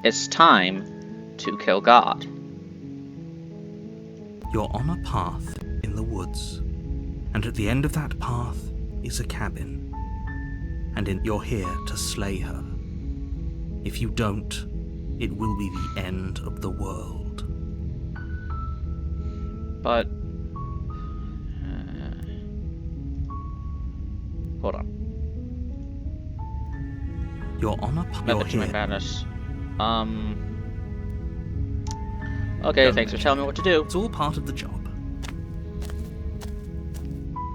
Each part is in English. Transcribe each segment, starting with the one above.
It's time to kill God. You're on a path in the woods, and at the end of that path is a cabin. And you're here to slay her. If you don't, it will be the end of the world. But... hold on. You're on a path. Method to my madness. Okay, thanks for telling me what to do. It's all part of the job.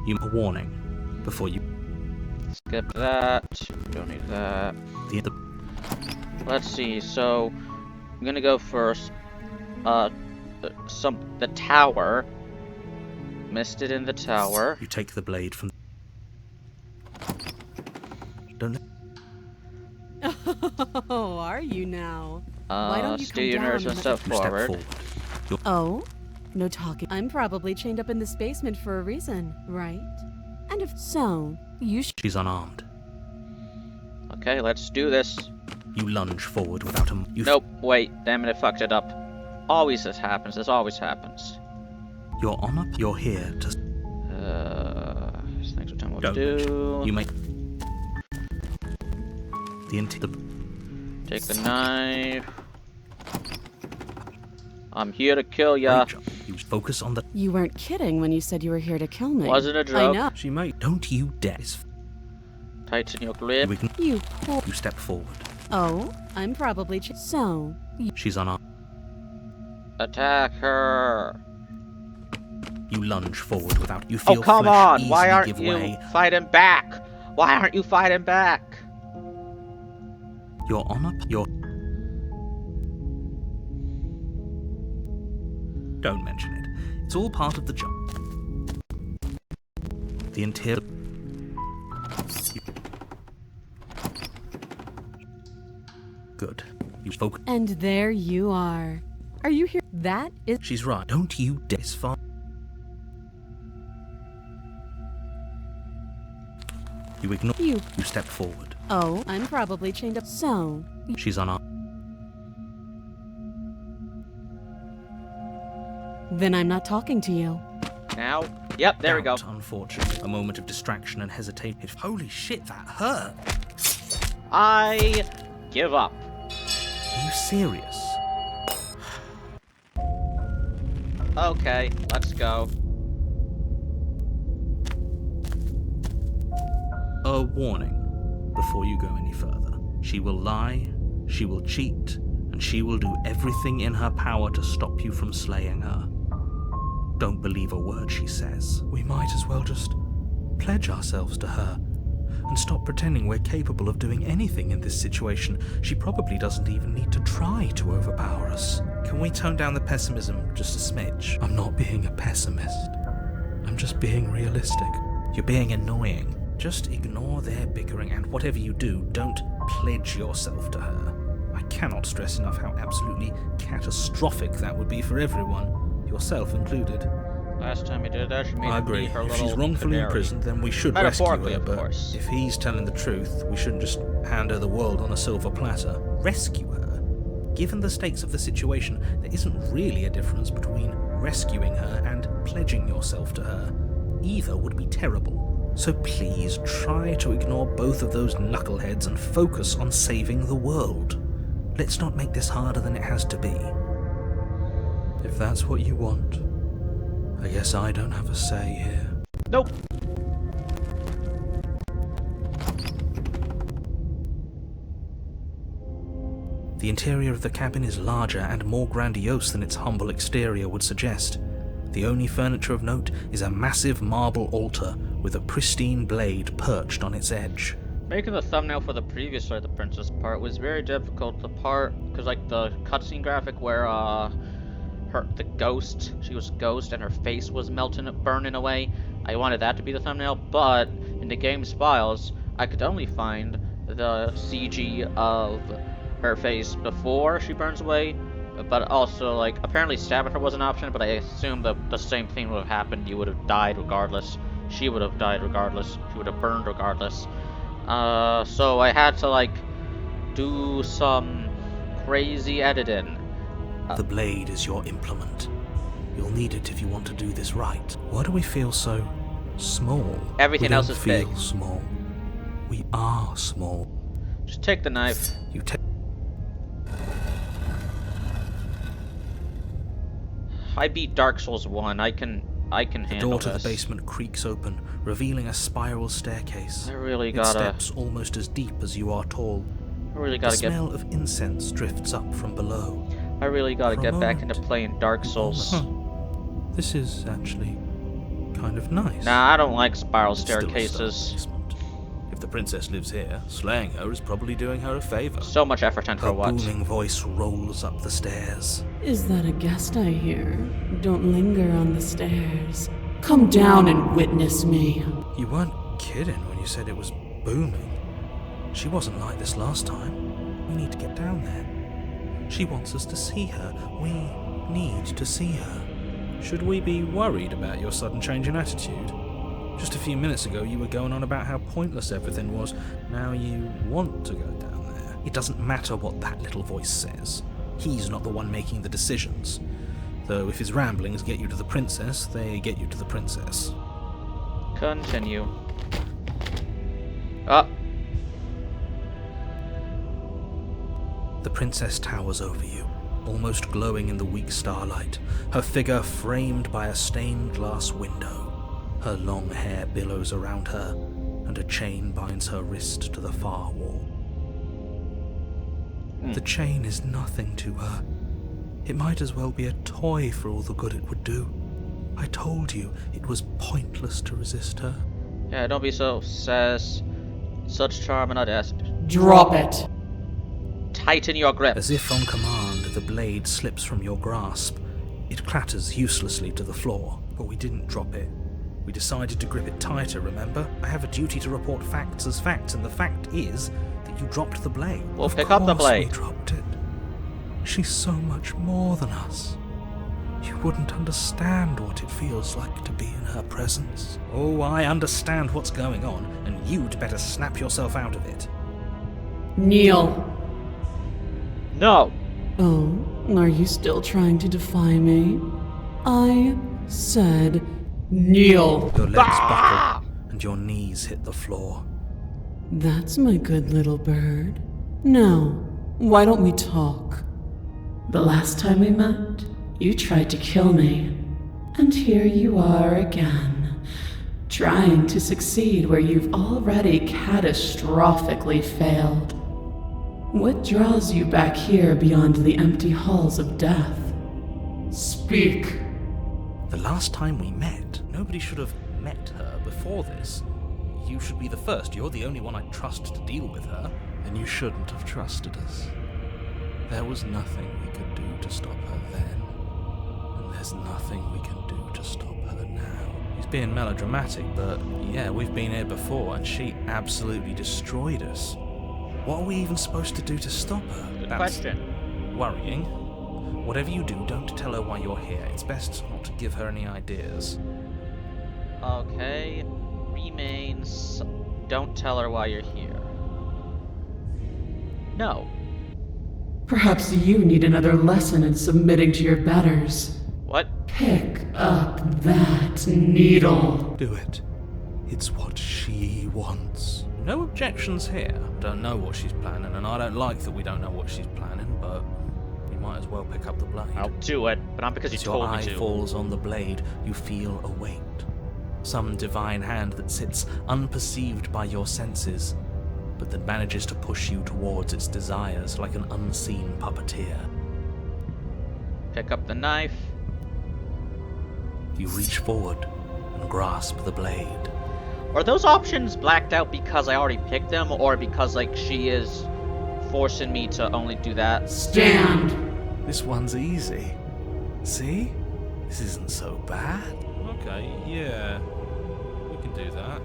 You a warning before you skip that. Don't need that. Let's see. So I'm gonna go first. The tower. Missed it in the tower. You take the blade from. Don't. Oh, are you now? Why don't you do your nerves and step forward. Oh, no talking. I'm probably chained up in this basement for a reason, right? And if so, you She's unarmed. Okay, let's do this. You lunge forward without a... Nope, wait, damn it, I fucked it up. Always this happens, this always happens. You're on a... You're here to... Thanks for telling me what to do. You may... Take the knife. I'm here to kill ya. You focus on the... You weren't kidding when you said you were here to kill me. Wasn't a joke. I know. She may... Don't you dare... Tighten your grip. You step forward. Oh, I'm probably... So... She's unarmed. Attack her. You lunge forward without... You feel come on! Why aren't give you way. fighting back? Why aren't you fighting back? You're on a... You're... Don't mention it. It's all part of the job. The interior... Good. You spoke... And there you are. Are you here? That is... She's right. Don't you dare... It's fine. You ignore... You step forward. Oh, I'm probably chained up. So... She's unarmed. Then I'm not talking to you. Now? Yep, there we go. Unfortunately, a moment of distraction and hesitation. Holy shit, that hurt. I give up. Are you serious? Okay, let's go. A warning before you go any further. She will lie, she will cheat, and she will do everything in her power to stop you from slaying her. Don't believe a word she says. We might as well just pledge ourselves to her and stop pretending we're capable of doing anything in this situation. She probably doesn't even need to try to overpower us. Can we tone down the pessimism just a smidge? I'm not being a pessimist. I'm just being realistic. You're being annoying. Just ignore their bickering, and whatever you do, don't pledge yourself to her. I cannot stress enough how absolutely catastrophic that would be for everyone, yourself included. Last time he did that, she made I agree. her If little she's wrongfully canary. imprisoned, then we should rescue her, Metaphorically, of but course. if he's telling the truth, we shouldn't just hand her the world on a silver platter. Rescue her? Given the stakes of the situation, there isn't really a difference between rescuing her and pledging yourself to her. Either would be terrible. So please try to ignore both of those knuckleheads and focus on saving the world. Let's not make this harder than it has to be. If that's what you want, I guess I don't have a say here. Nope. The interior of the cabin is larger and more grandiose than its humble exterior would suggest. The only furniture of note is a massive marble altar with a pristine blade perched on its edge. Making the thumbnail for the previous Sorry the Princess part was very difficult. The part, because like the cutscene graphic where she was a ghost and her face was melting, burning away. I wanted that to be the thumbnail, but in the game's files, I could only find the CG of her face before she burns away. But also, like, apparently stabbing her was an option, but I assume the same thing would have happened. You would have died regardless. She would have died regardless. She would have burned regardless. So I had to, like, do some crazy editing. The blade is your implement. You'll need it if you want to do this right. Why do we feel so small? Everything else is big. We feel small. We are small. Just take the knife. You take. I beat Dark Souls 1. I can handle this. The door to the basement creaks open, revealing a spiral staircase. I really It gotta... steps almost as deep as you are tall. I really The gotta get... smell of incense drifts up from below. I really gotta For a get back moment. into playing Dark Souls. This is actually kind of nice. Nah, I don't like spiral It's still a staircases. stark basement. If the princess lives here, slaying her is probably doing her a favor. So much effort into Her what? booming voice rolls up the stairs. Is that a guest I hear? Don't linger on the stairs. Come down and witness me. You weren't kidding when you said it was booming. She wasn't like this last time. We need to get down there. She wants us to see her. We need to see her. Should we be worried about your sudden change in attitude? Just a few minutes ago you were going on about how pointless everything was. Now you want to go down there. It doesn't matter what that little voice says. He's not the one making the decisions. Though if his ramblings get you to the princess, they get you to the princess. Continue. Ah, The princess towers over you, almost glowing in the weak starlight, her figure framed by a stained glass window. Her long hair billows around her, and a chain binds her wrist to the far wall. The chain is nothing to her. It might as well be a toy for all the good it would do. I told you it was pointless to resist her. yeah, don't be so sass. Such charm and audacity. Drop it. Tighten your grip. As if on command, the blade slips from your grasp. It clatters uselessly to the floor, but we didn't drop it. We decided to grip it tighter, remember? I have a duty to report facts as facts, and the fact is that you dropped the blade. Well, Of pick up the course blade. We dropped it. She's so much more than us. You wouldn't understand what it feels like to be in her presence. Oh, I understand what's going on, and you'd better snap yourself out of it. Kneel. No. Oh, are you still trying to defy me? I said kneel. Your legs buckle, and your knees hit the floor. That's my good little bird. Now, why don't we talk? The last time we met, you tried to kill me. And here you are again, trying to succeed where you've already catastrophically failed. What draws you back here beyond the empty halls of death? Speak. The last time we met, nobody should have met her before this. You should be the first. You're the only one I'd trust to deal with her. Then you shouldn't have trusted us. There was nothing we could do to stop her then. And there's nothing we can do to stop her now. He's being melodramatic, but yeah, we've been here before and she absolutely destroyed us. What are we even supposed to do to stop her? Good That's question. worrying. Whatever you do, don't tell her why you're here. It's best not to give her any ideas. Okay. Remains. Don't tell her why you're here. No. Perhaps you need another lesson in submitting to your betters. What? Pick up that needle. Do it. It's what she wants. No objections here. Don't know what she's planning, and I don't like that we don't know what she's planning, but we might as well pick up the blade. I'll do it, but not because you As your told me eye to. falls on the blade, you feel a weight. Some divine hand that sits unperceived by your senses, but that manages to push you towards its desires like an unseen puppeteer. Pick up the knife. You reach forward and grasp the blade. Are those options blacked out because I already picked them, or because, like, she is forcing me to only do that? Stand. This one's easy. See? This isn't so bad. Okay, yeah. We can do that.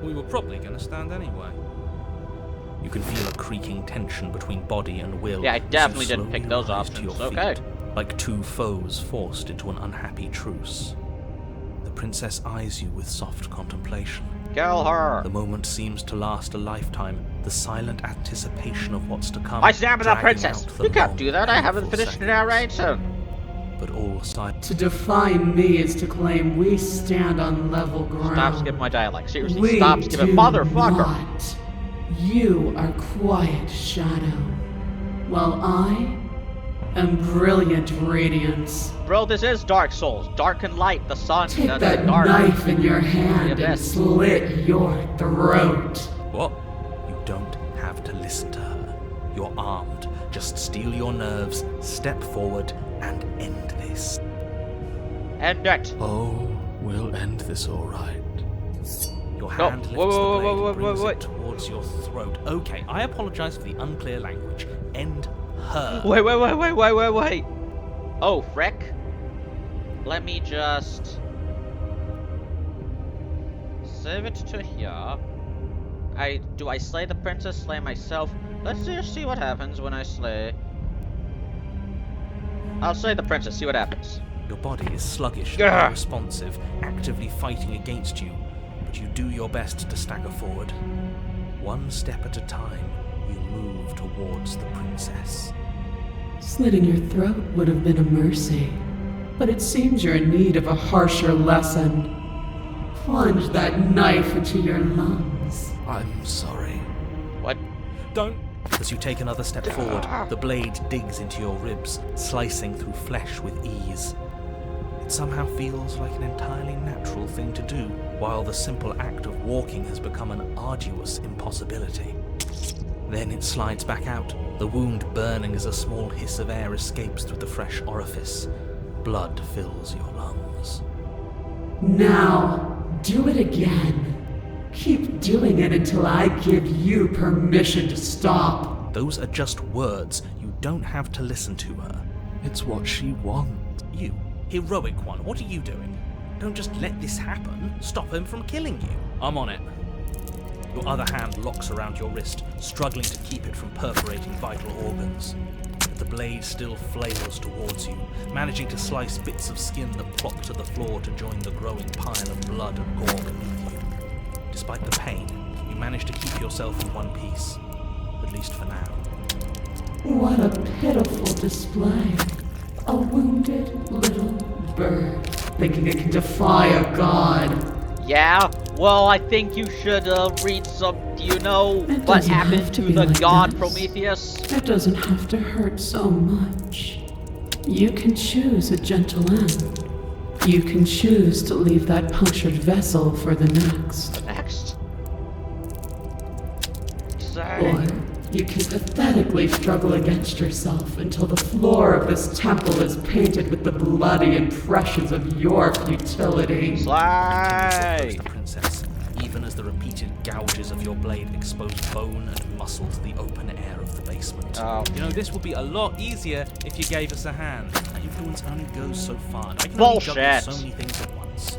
We were probably going to stand anyway. You can feel a creaking tension between body and will. Yeah, I as you definitely didn't pick slowly those rise to options. your Okay. feet, like two foes forced into an unhappy truce. The princess eyes you with soft contemplation. Kill her! The moment seems to last a lifetime, the silent anticipation of what's to come. I stand with the dragging princess! out the You can't long, do that, I haven't painful finished the seconds. narration! But all silent. To define me is to claim we stand on level ground. Stop skipping my dialogue. Seriously, We stop skipping. do Motherfucker! not. You are quiet shadow, while I am brilliant radiance. Bro, this is Dark Souls. Dark and light, the sun, Take the that dark. knife in your hand The and abyss. slit your throat. What? You don't have to listen to her. You're armed. Just steel your nerves, step forward, and end this. And it. Oh, we'll end this all right. Your No. hand lifts Wait, the wait, blade wait, and brings wait. it towards your throat. Okay, I apologize for the unclear language. End her. Wait. Oh, frick. Let me just save it to here. Do I slay the princess, slay myself? Let's just see what happens when I slay. I'll slay the princess, see what happens. Your body is sluggish Gah. and unresponsive, actively fighting against you, but you do your best to stagger forward. One step at a time, you move towards the princess. Slitting your throat would have been a mercy, but it seems you're in need of a harsher lesson. Plunge that knife into your lungs. I'm sorry. What? Don't! As you take another step forward, the blade digs into your ribs, slicing through flesh with ease. It somehow feels like an entirely natural thing to do, while the simple act of walking has become an arduous impossibility. Then it slides back out, the wound burning as a small hiss of air escapes through the fresh orifice. Blood fills your lungs. Now, do it again. Keep doing it until I give you permission to stop. Those are just words. You don't have to listen to her. It's what she wants. You, heroic one, what are you doing? Don't just let this happen. Stop him from killing you. I'm on it. Your other hand locks around your wrist, struggling to keep it from perforating vital organs. But the blade still flails towards you, managing to slice bits of skin that plop to the floor to join the growing pile of blood and gore beneath you. Despite the pain, you manage to keep yourself in one piece. At least for now. What a pitiful display. A wounded little bird, thinking it can defy a god. Yeah? Well, I think you should read some. Do you know It what doesn't happened have to to be the like god this. Prometheus? It doesn't have to hurt so much. You can choose a gentle end. You can choose to leave that punctured vessel for the next. Next. Or you can pathetically struggle against yourself until the floor of this temple is painted with the bloody impressions of your futility. Slay! The princess, even as the repeated gouges of your blade expose bone and muscle to the open air of the basement. Oh. You know, this would be a lot easier if you gave us a hand. Our influence only goes so far, and I can only juggle Bullshit. so many things at once.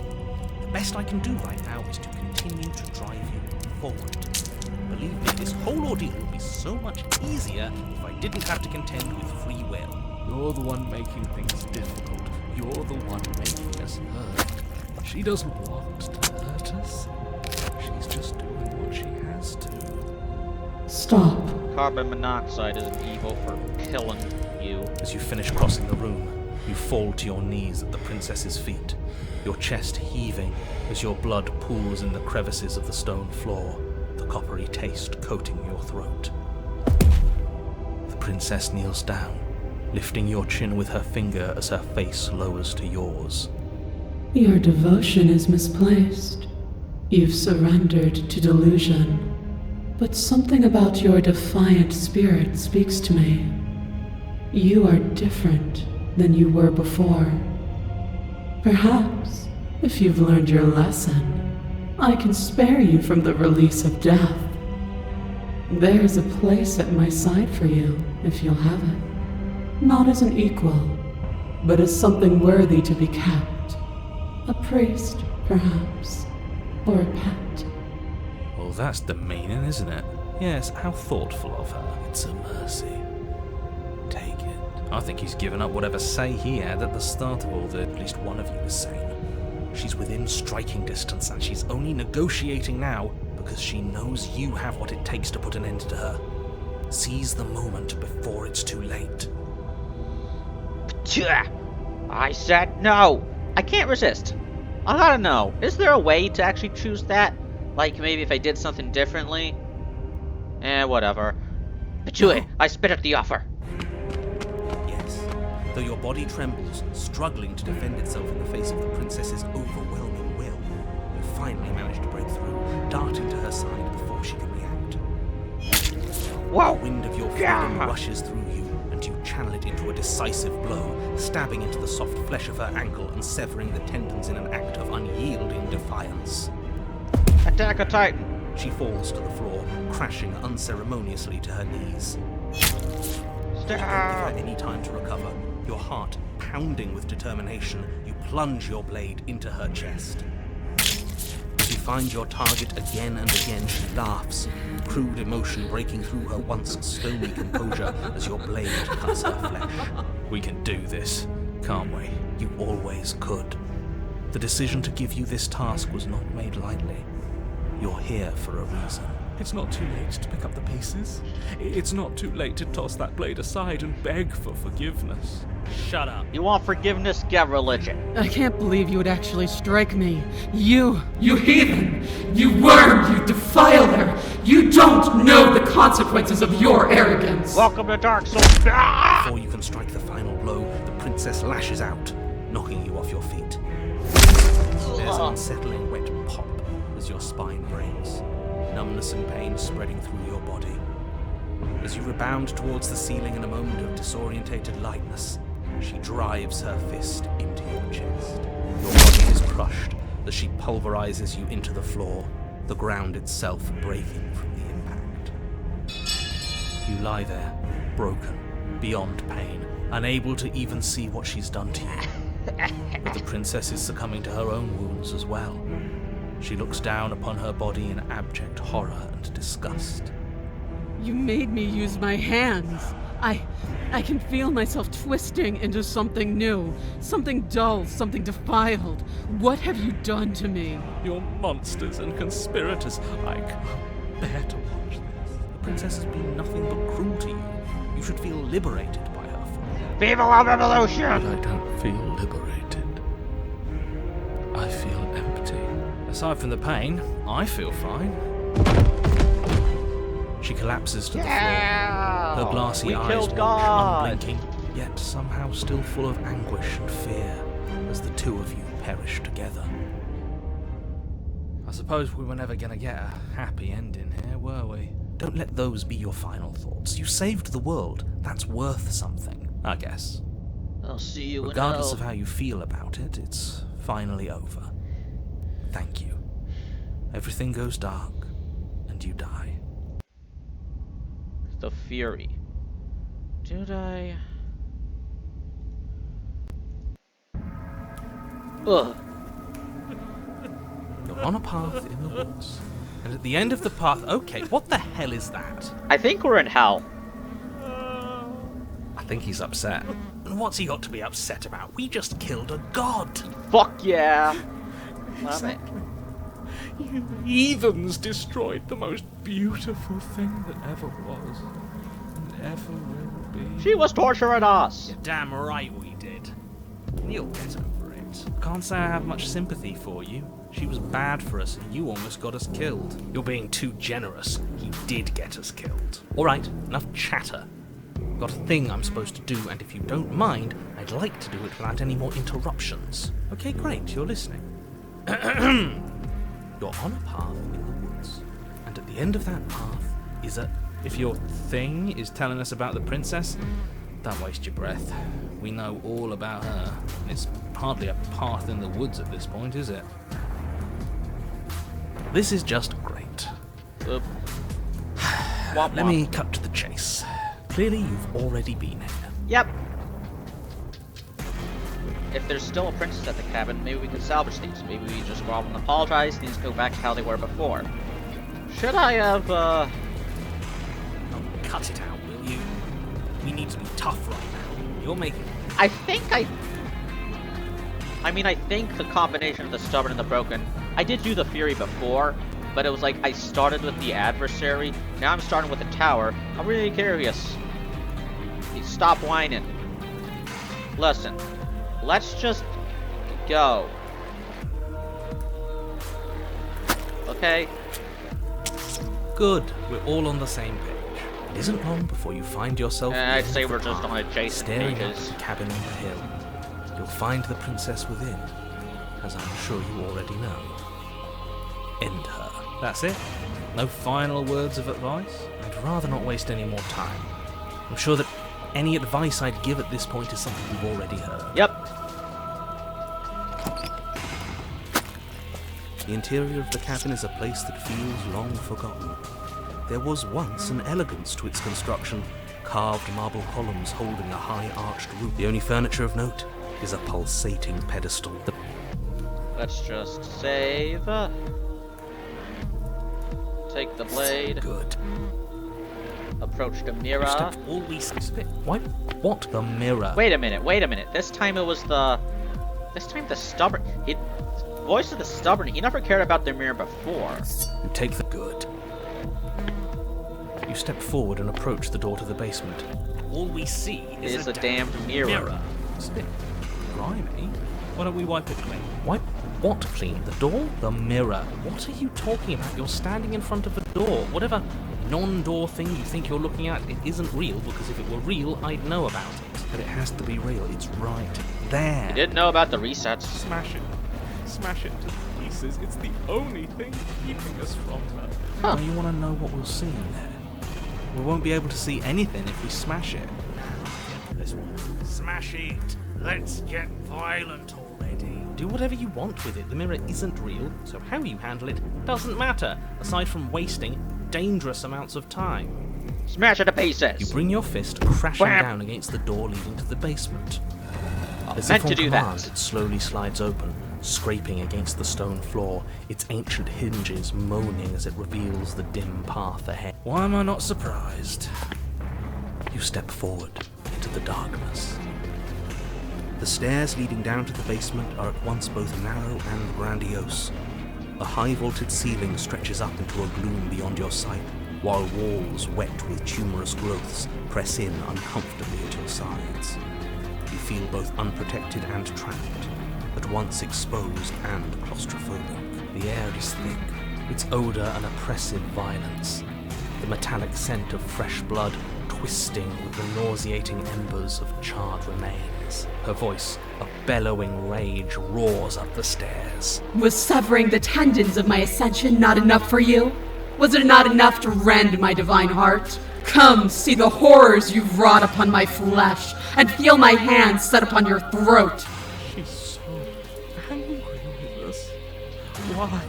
The best I can do right now is to continue to drive you forward. Believe me, this whole ordeal would be so much easier if I didn't have to contend with free will. You're the one making things difficult. You're the one making us hurt. She doesn't want to hurt us. She's just doing what she has to. Stop. Carbon monoxide is evil for killing you. As you finish crossing the room, you fall to your knees at the princess's feet, your chest heaving as your blood pools in the crevices of the stone floor, the coppery taste coating your throat. The princess kneels down, lifting your chin with her finger as her face lowers to yours. Your devotion is misplaced. You've surrendered to delusion. But something about your defiant spirit speaks to me. You are different than you were before. Perhaps, if you've learned your lesson, I can spare you from the release of death. There's a place at my side for you, if you'll have it. Not as an equal, but as something worthy to be kept. A priest, perhaps, or a pet. Well, that's the meaning, isn't it? Yes, how thoughtful of her. It's a mercy. Take it. I think he's given up whatever say he had at the start of all this. At least one of you is sane. She's within striking distance, and she's only negotiating now because she knows you have what it takes to put an end to her. Seize the moment before it's too late. I said no! I can't resist. I gotta know, is there a way to actually choose that? Like, maybe if I did something differently? Whatever. Patchouli, I spit at the offer. Yes. Though your body trembles, struggling to defend itself in the face of the princess's overwhelming will, you finally manage to break through, darting to her side before she can react. Whoa! The wind of your freedom rushes through you, and you channel it into a decisive blow, stabbing into the soft flesh of her ankle and severing the tendons in an act of unyielding defiance. Attack a Titan! She falls to the floor, crashing unceremoniously to her knees. You don't give her any time to recover. Your heart pounding with determination, you plunge your blade into her chest. As you find your target again and again, she laughs, crude emotion breaking through her once stony composure as your blade cuts her flesh. We can do this, can't we? You always could. The decision to give you this task was not made lightly. You're here for a reason. It's not too late to pick up the pieces. It's not too late to toss that blade aside and beg for forgiveness. Shut up. You want forgiveness? Get religion. I can't believe you would actually strike me. You heathen! You worm! You defiler! You don't know the consequences of your arrogance! Welcome to Dark Souls. Before you can strike the final blow, the princess lashes out, knocking you off your feet. There's an unsettling wet pop as your spine breaks, numbness and pain spreading through your body. As you rebound towards the ceiling in a moment of disorientated lightness, she drives her fist into your chest. Your body is crushed as she pulverizes you into the floor, the ground itself breaking from the impact. You lie there, broken, beyond pain, unable to even see what she's done to you. But the princess is succumbing to her own wounds as well. She looks down upon her body in abject horror and disgust. You made me use my hands. I can feel myself twisting into something new, something dull, something defiled. What have you done to me? You're monsters and conspirators. I can't bear to watch this. The princess has been nothing but cruel to you. You should feel liberated by her fall. Viva la revolution! I don't feel liberated. I feel empty. Aside from the pain, I feel fine. She collapses to the floor, her glassy We eyes killed watch, God. unblinking, yet somehow still full of anguish and fear as the two of you perish together. I suppose we were never going to get a happy ending here, were we? Don't let those be your final thoughts. You saved the world. That's worth something, I guess. I'll see you Regardless in of hell. how you feel about it, it's finally over. Thank you. Everything goes dark, and you die. The Fury. Did I? Ugh. You're on a path in the woods, and at the end of the path... Okay, what the hell is that? I think we're in hell. I think he's upset. And what's he got to be upset about? We just killed a god! Fuck yeah. Exactly. You heathens destroyed the most beautiful thing that ever was and ever will be. She was torturing us. You're damn right we did. You'll get over it. Can't say I have much sympathy for you. She was bad for us, and you almost got us killed. You're being too generous. He did get us killed. Alright, enough chatter. Got a thing I'm supposed to do, and if you don't mind, I'd like to do it without any more interruptions. Okay, great, you're listening. You're on a path in the woods, and at the end of that path is a... If your thing is telling us about the princess, don't waste your breath. We know all about her. It's hardly a path in the woods at this point, is it? This is just great. Let me cut to the chase. Clearly you've already been here. Yep. If there's still a princess at the cabin, maybe we can salvage these. Maybe we just go out and apologize, things go back to how they were before. Should I have, Oh, cut it out, will you? We need to be tough right now. You're making... I think I... I mean, I think the combination of the stubborn and the broken. I did do the fury before, but it was like I started with the adversary. Now I'm starting with the tower. I'm really curious. Stop whining. Listen, let's just go. Okay? Good, we're all on the same page. It isn't long before you find yourself I'd say we're just on adjacent staring at pages. the cabin on the hill. You'll find the princess within, as I'm sure you already know. End her. That's it? No final words of advice? I'd rather not waste any more time. I'm sure that any advice I'd give at this point is something you've already heard. Yep. The interior of the cabin is a place that feels long forgotten. There was once an elegance to its construction, carved marble columns holding a high arched roof. The only furniture of note is a pulsating pedestal. Let's just save. Take the blade. Good. Approach the mirror. Why? What? The mirror? Wait a minute. This time the stubborn. Voice of the stubborn. He never cared about the mirror before. You take the good. You step forward and approach the door to the basement. All we see is a damned mirror. Spit. Blimey. Why don't we wipe it clean? Wipe what clean? The door? The mirror. What are you talking about? You're standing in front of a door. Whatever non-door thing you think you're looking at, it isn't real, because if it were real, I'd know about it. But it has to be real. It's right there. You didn't know about the resets. Smash it. Smash it to pieces. It's the only thing keeping us from her. Huh. You want to know what we'll see in there? We won't be able to see anything if we smash it. This one. Smash it. Let's get violent already. Do whatever you want with it. The mirror isn't real, so how you handle it doesn't matter, aside from wasting dangerous amounts of time. Smash it to pieces. You bring your fist crashing Wham! down against the door leading to the basement. As Meant if to on do command, that. it slowly slides open, scraping against the stone floor, its ancient hinges moaning as it reveals the dim path ahead. Why am I not surprised? You step forward into the darkness. The stairs leading down to the basement are at once both narrow and grandiose. A high-vaulted ceiling stretches up into a gloom beyond your sight, while walls wet with tumorous growths press in uncomfortably at your sides. You feel both unprotected and trapped, at once exposed and claustrophobic. The air is thick, its odour an oppressive violence, the metallic scent of fresh blood twisting with the nauseating embers of charred remains. Her voice, a bellowing rage, roars up the stairs. Was severing the tendons of my ascension not enough for you? Was it not enough to rend my divine heart? Come, see the horrors you've wrought upon my flesh, and feel my hands set upon your throat. She's so angry with us. Why?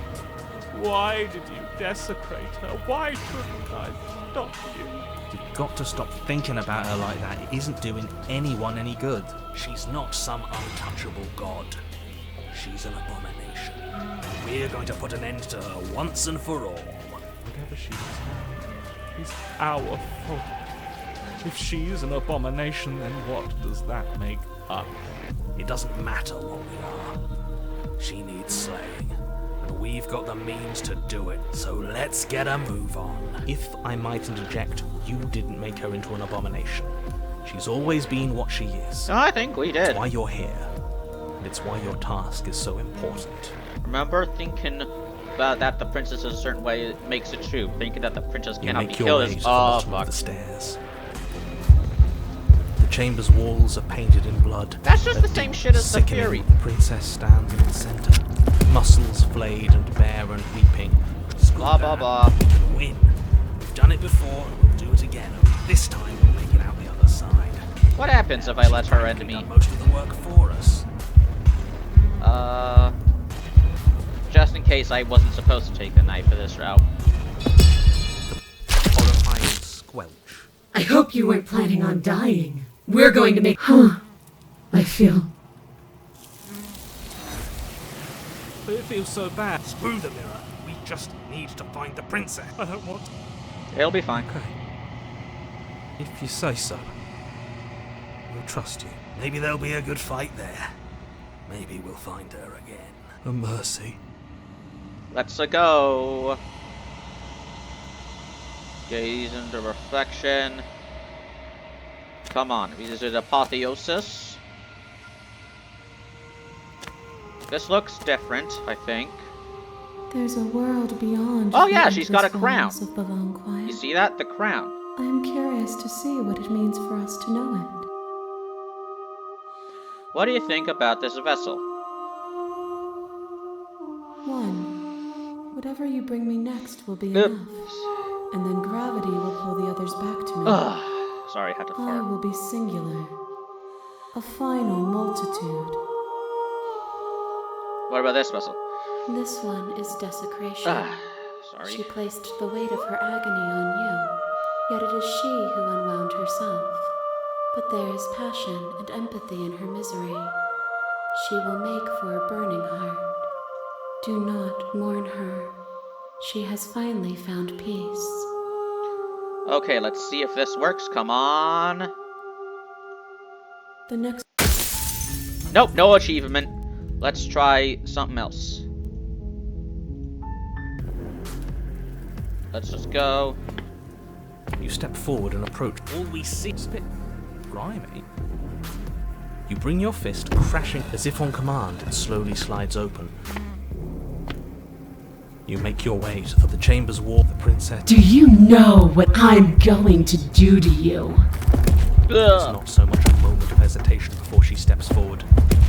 Why did you desecrate her? Why couldn't I stop you? You've got to stop thinking about her like that. It isn't doing anyone any good. She's not some untouchable god. She's an abomination. We're going to put an end to her once and for all. Whatever she is our fault. If she's an abomination, then what does that make us? It doesn't matter what we are. She needs slaying, and we've got the means to do it, so let's get a move on. If I might interject, you didn't make her into an abomination. She's always been what she is. I think we did. It's why you're here, and it's why your task is so important. Remember thinking that the princess is a certain way it makes it true. Thinking that the princess You cannot be make your killed way to is the bottom of fuck. the stairs. The chamber's walls are painted in blood. That's just A the same deep, shit as the sickening Fury. princess stands in its center, muscles flayed and bare and weeping. Blah blah blah. We can win. We've done it before, and we'll do it again. This time we'll make it out the other side. What happens if I let her end She's me? done most of the work for us. Just in case I wasn't supposed to take the knife for this route. Horrifying squelch. I hope you weren't planning on dying. We're going to make... I feel... But it feels so bad. Screw the mirror. We just need to find the princess. I don't want. It'll be fine. Okay. If you say so. We'll trust you. Maybe there'll be a good fight there. Maybe we'll find her again. A mercy. Let's go. Gaze into reflection. Come on, is it apotheosis? This looks different, I think. There's a world beyond. Oh the yeah, she's got a endless crown. valleys of the long quiet. You see that? The crown. I am curious to see what it means for us to know it. What do you think about this vessel? 1. Whatever you bring me next will be Oops. enough. And then gravity will pull the others back to me. Ugh. Sorry, I had to I fart. will be singular. A final multitude. What about this vessel? This one is desecration. Sorry. She placed the weight of her agony on you, yet it is she who unwound herself. But there is passion and empathy in her misery. She will make for a burning heart. Do not mourn her. She has finally found peace. Okay, let's see if this works. Come on. The next. Nope, no achievement. Let's try something else. Let's just go. You step forward and approach. All we see is a bit grimy. You bring your fist, crashing as if on command. It slowly slides open. You make your way to the chamber's wall. The princess. Do you know what I'm going to do to you? There's not so much a moment of hesitation before she steps forward.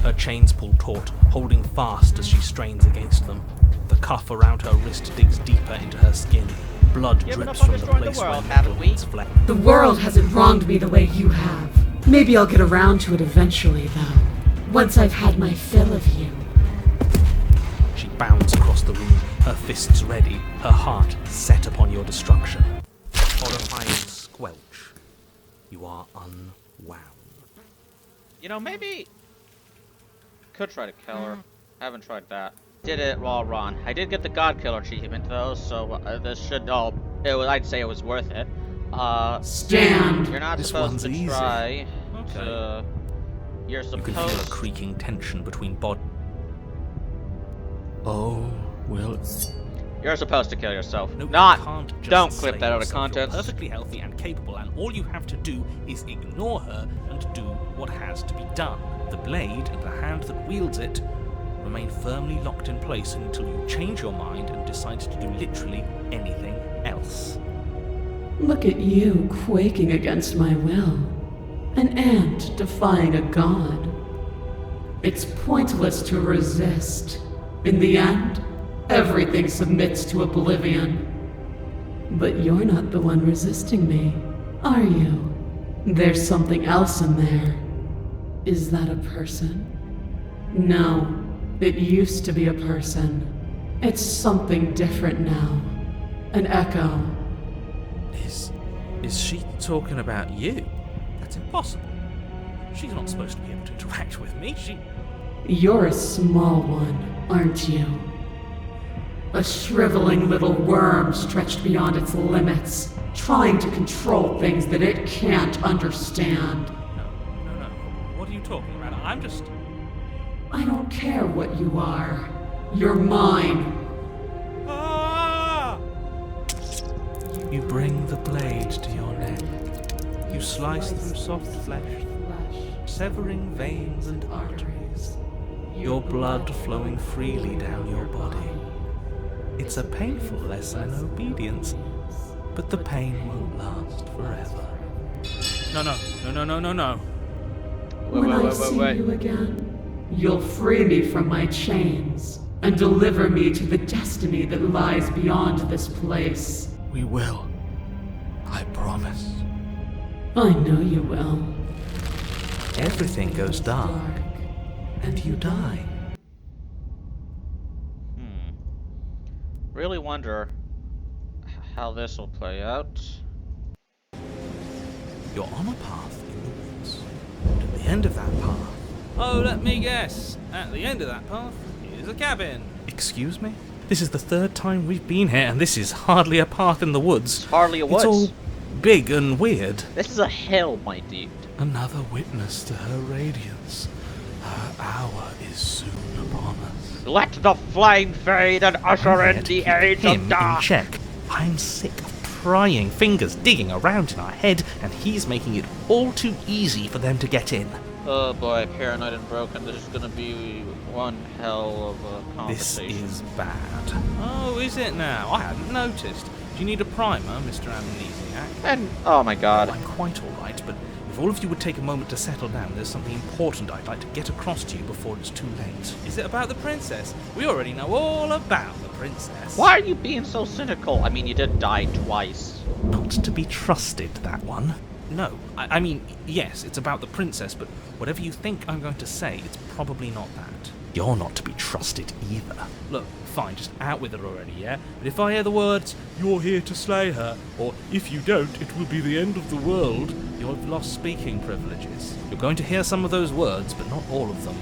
Her chains pull taut, holding fast as she strains against them. The cuff around her wrist digs deeper into her skin. Blood Given drips up on from the destroying the place world, where haven't metal we? meets flesh. The world hasn't wronged me the way you have. Maybe I'll get around to it eventually, though. Once I've had my fill of you. She bounds across the room, her fists ready, her heart set upon your destruction. Horrifying squelch. You are unwound. You know, maybe... Could try to kill her. Haven't tried that. Did it while wrong. I did get the God Killer achievement, though, so this should all... I'd say it was worth it. Stand! You're not This supposed one's to easy. try Okay. to... You're You can feel a supposed... creaking tension between bodies. Oh, well, You're supposed to kill yourself. no, Not... you can't just Don't slay clip that out of yourself. You're context. perfectly healthy and capable, and all you have to do is ignore her and do what has to be done. The blade and the hand that wields it remain firmly locked in place until you change your mind and decide to do literally anything else. Look at you quaking against my will. An ant defying a god. It's pointless to resist. In the end, everything submits to oblivion. But you're not the one resisting me, are you? There's something else in there. Is that a person? No, it used to be a person. It's something different now. An echo. Is she talking about you? That's impossible. She's not supposed to be able to interact with me. You're a small one, aren't you? A shriveling little worm stretched beyond its limits, trying to control things that it can't understand. No. What are you talking about? I'm just... I don't care what you are. You're mine. Ah! You bring the blade to your neck. You slice through soft flesh, severing veins and arteries. Your blood flowing freely down your body. It's a painful lesson in obedience, but the pain won't last forever. No. When I see you again, you'll free me from my chains and deliver me to the destiny that lies beyond this place. We will. I promise. I know you will. Everything goes dark, and you die. Really wonder how this will play out. You're on a path in the woods, and at the end of that path... Oh, let me guess. At the end of that path is a cabin. Excuse me? This is the third time we've been here, and this is hardly a path in the woods. It's hardly a woods. It's all big and weird. This is a hill, my dude. Another witness to her radiance. Her hour is soon upon us. Let the flame fade and usher I'm here in to the keep age him of dark. in check. I'm sick of prying fingers digging around in our head, and he's making it all too easy for them to get in. Oh boy, paranoid and broken. This is gonna be one hell of a This conversation. is bad. Oh, is it now? I hadn't noticed. Do you need a primer, Mr. Amnesiac? And oh my god. I'm quite all right, but if all of you would take a moment to settle down, there's something important I'd like to get across to you before it's too late. Is it about the princess? We already know all about the princess. Why are you being so cynical? I mean, you did die twice. Not to be trusted, that one. No, I mean, yes, it's about the princess, but whatever you think I'm going to say, it's probably not that. You're not to be trusted either. Look, fine, just out with it already, yeah? But if I hear the words, "You're here to slay her," or "If you don't, it will be the end of the world," you've lost speaking privileges. You're going to hear some of those words, but not all of them.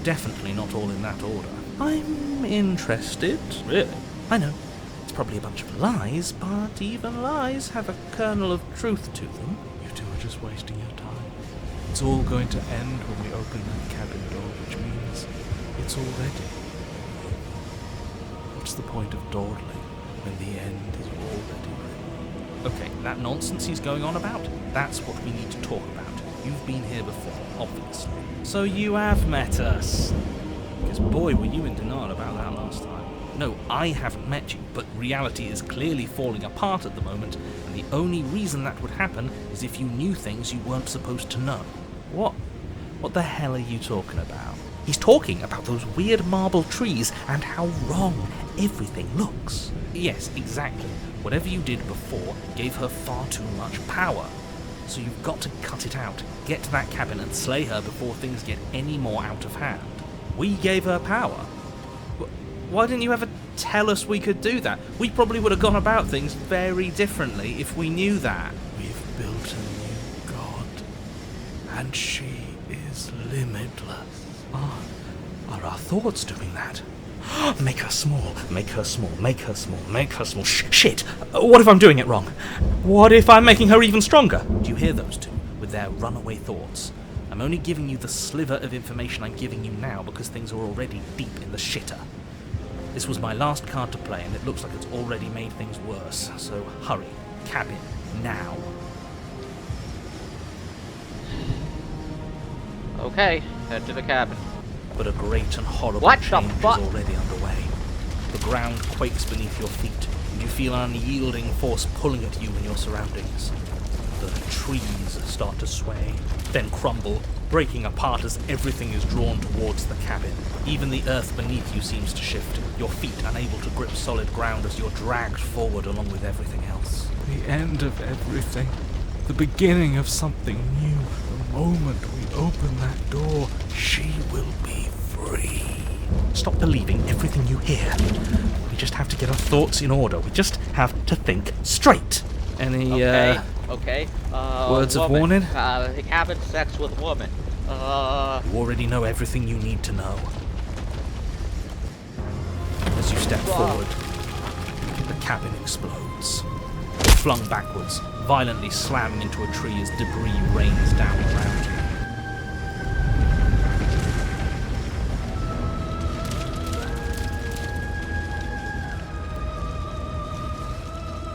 Definitely not all in that order. I'm interested. Really? I know. It's probably a bunch of lies, but even lies have a kernel of truth to them. You two are just wasting your time. It's all going to end when we open that cabin door, which means it's already. What's the point of dawdling when the end is already written? Okay, that nonsense he's going on about, that's what we need to talk about. You've been here before, obviously. So you have met us. Because boy, were you in denial about that last time. No, I haven't met you, but reality is clearly falling apart at the moment, and the only reason that would happen is if you knew things you weren't supposed to know. What the hell are you talking about? He's talking about those weird marble trees and how wrong everything looks. Yes, exactly. Whatever you did before gave her far too much power. So you've got to cut it out, get to that cabin and slay her before things get any more out of hand. We gave her power. Why didn't you ever tell us we could do that? We probably would have gone about things very differently if we knew that. We've built a new god, and she is limitless. Are our thoughts doing that? Make her small, make her small, make her small, make her small. Shit! What if I'm doing it wrong? What if I'm making her even stronger? Do you hear those two, with their runaway thoughts? I'm only giving you the sliver of information I'm giving you now because things are already deep in the shitter. This was my last card to play, and it looks like it's already made things worse. So hurry, cabin, now. Okay, head to the cabin. But a great and horrible What the change fuck? is already underway. The ground quakes beneath your feet, and you feel an unyielding force pulling at you in your surroundings. The trees start to sway, then crumble, breaking apart as everything is drawn towards the cabin. Even the earth beneath you seems to shift, your feet unable to grip solid ground as you're dragged forward along with everything else. The end of everything. The beginning of something new. The moment we open that door, She will be free. Stop believing everything you hear. We just have to get our thoughts in order. We just have to think straight. Any, Okay. words of woman. warning? Having sex with a woman. You already know everything you need to know. As you step forward, the cabin explodes. You're flung backwards, violently slamming into a tree as debris rains down around you.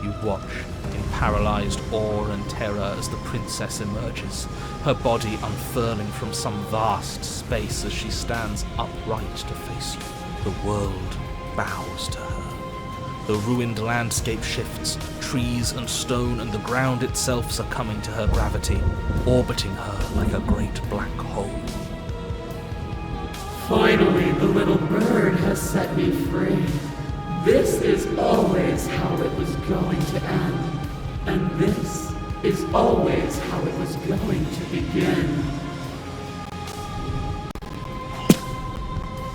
You watch in paralyzed awe and terror as the princess emerges, her body unfurling from some vast space as she stands upright to face you. The world bows to her. The ruined landscape shifts, trees and stone and the ground itself succumbing to her gravity, orbiting her like a great black hole. Finally, the little bird has set me free. This is always how it was going to end. And this is always how it was going to begin.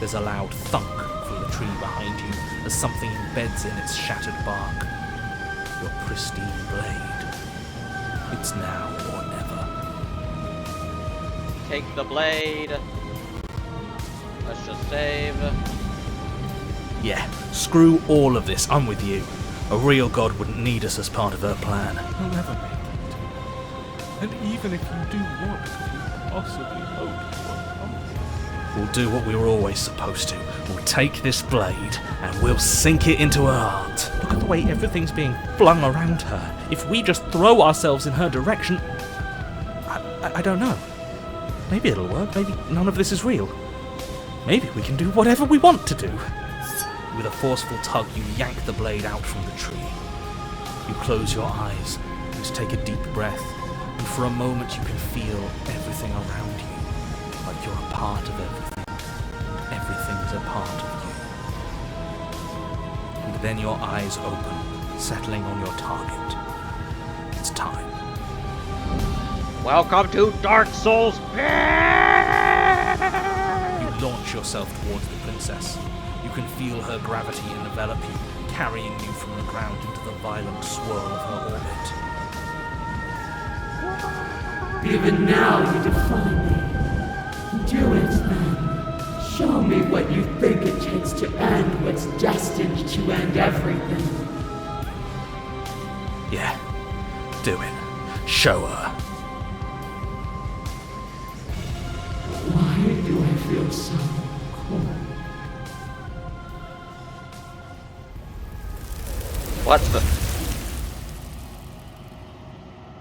There's a loud thunk from the tree behind you as something embeds in its shattered bark. Your pristine blade. It's now or never. Take the blade. Let's just save. Yeah, screw all of this, I'm with you. A real god wouldn't need us as part of her plan. you'll never make it. And even if you do want to, possibly hope for We'll do what we were always supposed to. We'll take this blade and we'll sink it into her heart. Look at the way everything's being flung around her. If we just throw ourselves in her direction... I don't know. Maybe it'll work. Maybe none of this is real. Maybe we can do whatever we want to do. With a forceful tug, you yank the blade out from the tree. You close your eyes, just take a deep breath, and for a moment you can feel everything around you, like you're a part of everything. Everything's a part of you. And then your eyes open, settling on your target. It's time. Welcome to Dark Souls. You launch yourself towards the princess. You can feel her gravity envelop you, carrying you from the ground into the violent swirl of her orbit. Even now you defy me. Do it then. Show me what you think it takes to end what's destined to end everything. Yeah, do it. Show her. Why do I feel so cold? What the?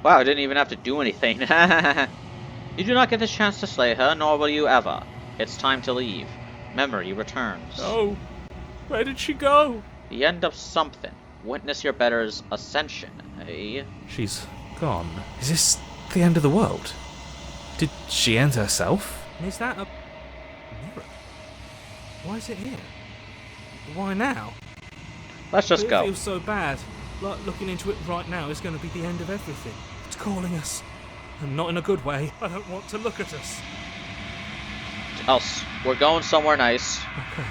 Wow, I didn't even have to do anything. You do not get the chance to slay her, nor will you ever. It's time to leave. Memory returns. Oh, where did she go? The end of something. Witness your better's ascension, eh? She's gone. Is this the end of the world? Did she end herself? Is that a mirror? Why is it here? Why now? Let's just It go. feels so bad. Like looking into it right now is going to be the end of everything. It's calling us. And not in a good way. I don't want to look at us. Else, we're going somewhere nice. Okay.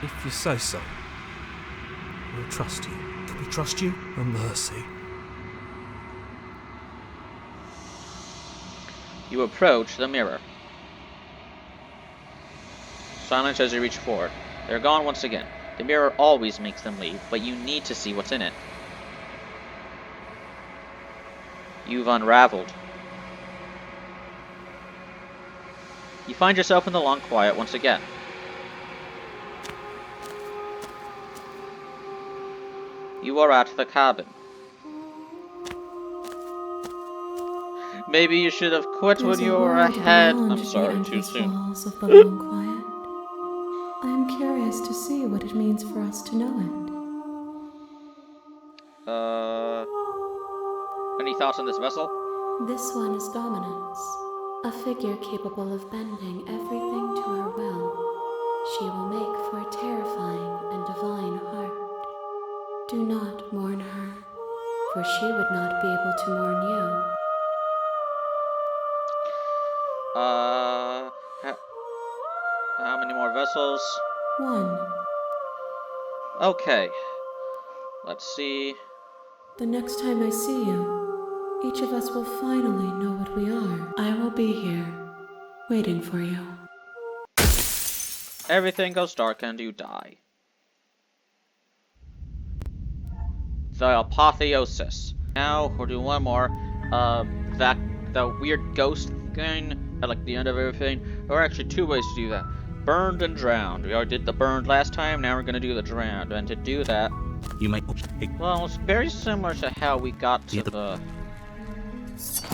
If you say so. We'll trust you. Can we trust you? A mercy. You approach the mirror. Silence as you reach forward. They're gone once again. The mirror always makes them leave, but you need to see what's in it. You've unraveled. You find yourself in the long quiet once again. You are at the cabin. Maybe you should have quit when you were ahead. I'm sorry, too soon. Walls of the long quiet. I am curious to see what it means for us to know it. Any thoughts on this vessel? This one is dominance, a figure capable of bending everything to her will. She will make for a terrifying and divine heart. Do not mourn her, for she would not be able to mourn you. How many more vessels? One. Okay. Let's see. The next time I see you, each of us will finally know what we are. I will be here, waiting for you. Everything goes dark and you die. The apotheosis. Now we're doing one more. The weird ghost thing at like the end of everything. There are actually two ways to do that. Burned and drowned. We already did the burned last time, now we're gonna do the drowned. And to do that, You make... well, it's very similar to how we got to Yeah, the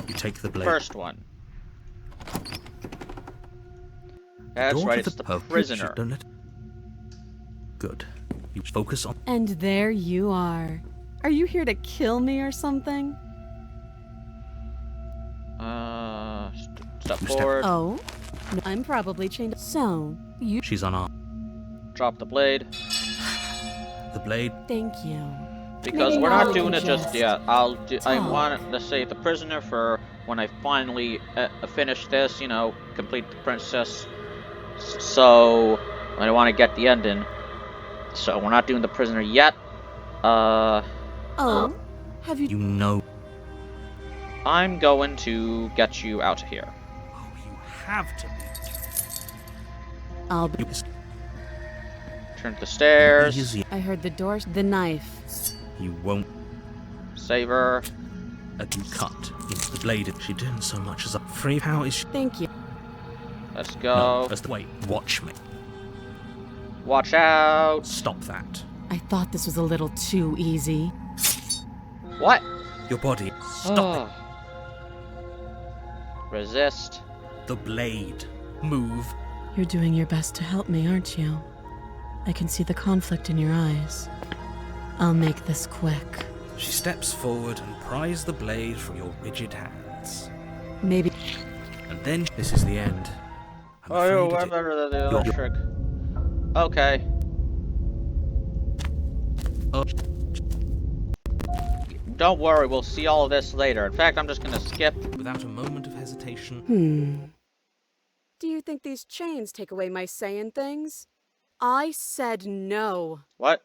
You take the blade. first one. That's Door right, to it's the purpose, prisoner. don't it? Good. You focus on... And there you are. Are you here to kill me or something? Step Step- forward, Oh? I'm probably chained. So, you. She's unarmed. drop the blade. The blade... Thank you. Because Maybe we're now not we doing can it just just yet. I talk. want to save the prisoner for when I finally finish this, you know, complete the princess. So, I want to get the ending. So, we're not doing the prisoner yet. Oh? Have you. You know... I'm going to get you out of here. Oh, you have to be. I'll be. You... Turn to the stairs. Easy. I heard the door. The knife. You won't... Save her. You cut into the blade. She didn't so much as a free... How is she... Thank you. Let's Let's go. No, wait, watch me. Watch out. Stop that. I thought this was a little too easy. What? Your body. Stop it. Resist. The blade. Move. You're doing your best to help me, aren't you? I can see the conflict in your eyes. I'll make this quick. She steps forward and pries the blade from your rigid hands. Maybe... And then this is the end. I'm Oh, afraid I'm it- better than the electric. Okay. Oh. Don't worry, we'll see all of this later. In fact, I'm just gonna skip. Without a moment of hesitation, Do you think these chains take away my saying things? I said no. What?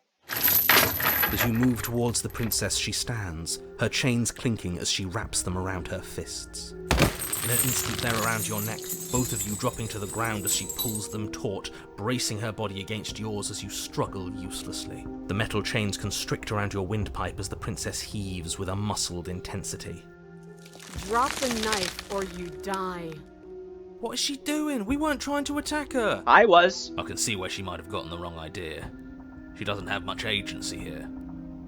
as you move towards the princess, she stands, her chains clinking as she wraps them around her fists. In an instant they're around your neck, both of you dropping to the ground as she pulls them taut, bracing her body against yours as you struggle uselessly. The metal chains constrict around your windpipe as the princess heaves with a muscled intensity. Drop the knife or you die. What is she doing? We weren't trying to attack her! I was. I can see where she might have gotten the wrong idea. She doesn't have much agency here.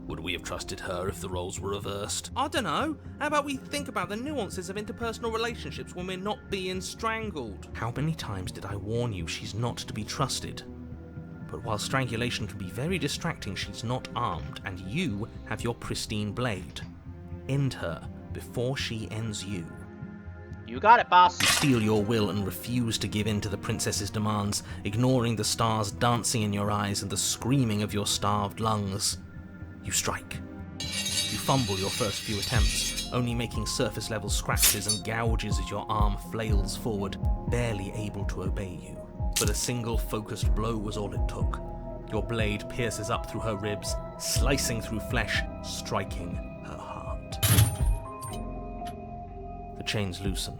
Would we have trusted her if the roles were reversed? I don't know. How about we think about the nuances of interpersonal relationships when we're not being strangled? How many times did I warn you she's not to be trusted? But while strangulation can be very distracting, she's not armed, and you have your pristine blade. End her before she ends you. You got it, boss. You steel your will and refuse to give in to the princess's demands, ignoring the stars dancing in your eyes and the screaming of your starved lungs. You strike. You fumble your first few attempts, only making surface-level scratches and gouges as your arm flails forward, barely able to obey you. But a single focused blow was all it took. Your blade pierces up through her ribs, slicing through flesh, striking her heart. The chains loosen.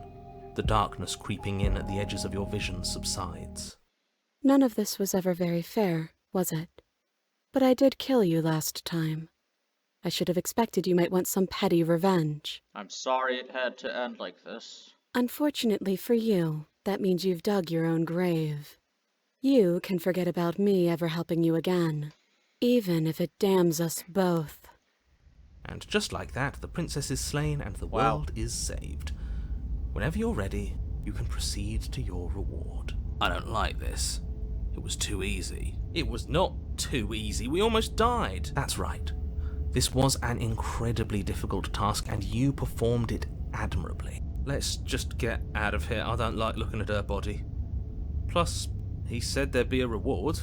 The darkness creeping in at the edges of your vision subsides. None of this was ever very fair, was it? But I did kill you last time. I should have expected you might want some petty revenge. I'm sorry it had to end like this. Unfortunately for you, that means you've dug your own grave. You can forget about me ever helping you again, even if it damns us both. And just like that, the princess is slain and the Wow. world is saved. Whenever you're ready, you can proceed to your reward. I don't like this. It was too easy. It was not too easy. We almost died. That's right. This was an incredibly difficult task, and you performed it admirably. Let's just get out of here. I don't like looking at her body. Plus, he said there'd be a reward.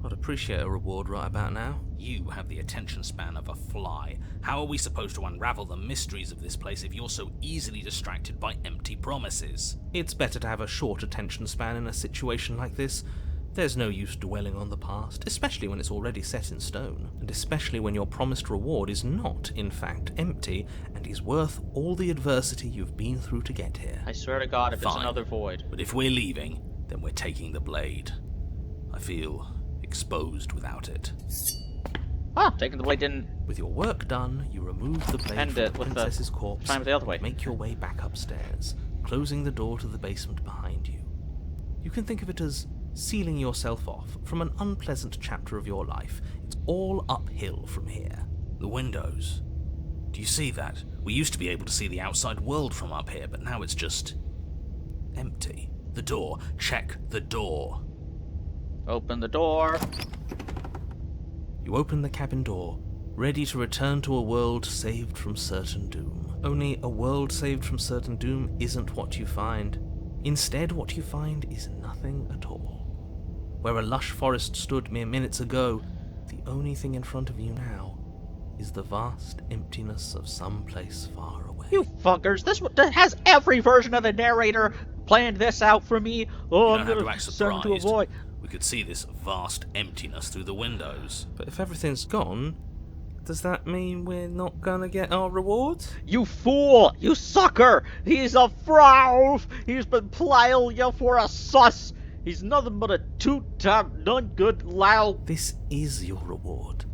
I'd appreciate a reward right about now. You have the attention span of a fly. How are we supposed to unravel the mysteries of this place if you're so easily distracted by empty promises? It's better to have a short attention span in a situation like this. There's no use dwelling on the past, especially when it's already set in stone, and especially when your promised reward is not, in fact, empty, and is worth all the adversity you've been through to get here. I swear to God, if it's Fine. another void. But if we're leaving, then we're taking the blade. I feel exposed without it. Ah, taking the blade didn't With your work done, you remove the blade end from it the with the princess's corpse, time the other way. make your way back upstairs, closing the door to the basement behind you. You can think of it as sealing yourself off from an unpleasant chapter of your life. It's all uphill from here. The windows. Do you see that? We used to be able to see the outside world from up here, but now it's just empty. The door. Check the door. Open the door. You open the cabin door, ready to return to a world saved from certain doom. Only a world saved from certain doom isn't what you find. Instead, what you find is nothing at all. Where a lush forest stood mere minutes ago, the only thing in front of you now is the vast emptiness of some place far away. You fuckers, that has every version of the narrator planned this out for me. Oh, You I'm don't have gonna to act send to surprised. avoid. We could see this vast emptiness through the windows. But if everything's gone, does that mean we're not gonna get our reward? You fool! You sucker! He's a fraud! He's been playing you for a sus! He's nothing but a two-time none-good loud. This is your reward.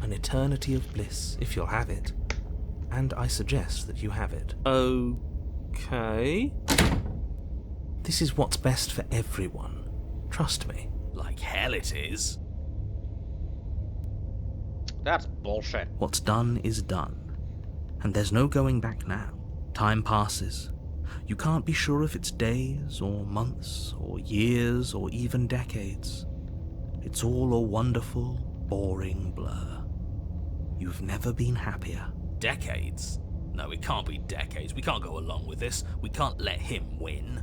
An eternity of bliss, if you'll have it. And I suggest that you have it. Okay. This is what's best for everyone. Trust me. Like hell it is. That's bullshit. What's done is done. And there's no going back now. Time passes. You can't be sure if it's days, or months, or years, or even decades. It's all a wonderful, boring blur. You've never been happier. Decades? No, it can't be decades. We can't go along with this. We can't let him win.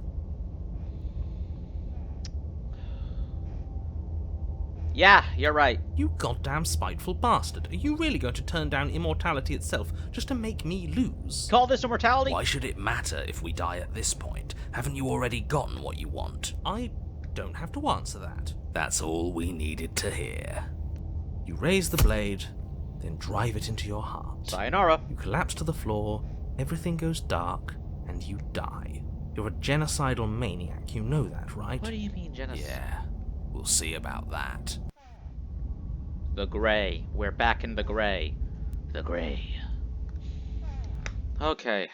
Yeah, you're right. You goddamn spiteful bastard. Are you really going to turn down immortality itself just to make me lose? Call this immortality? Why should it matter if we die at this point? Haven't you already gotten what you want? I don't have to answer that. That's all we needed to hear. You raise the blade, then drive it into your heart. Sayonara. You collapse to the floor, everything goes dark, and you die. You're a genocidal maniac, you know that, right? What do you mean, genocide? Yeah, we'll see about that. The gray. We're back in the gray. The gray. Okay.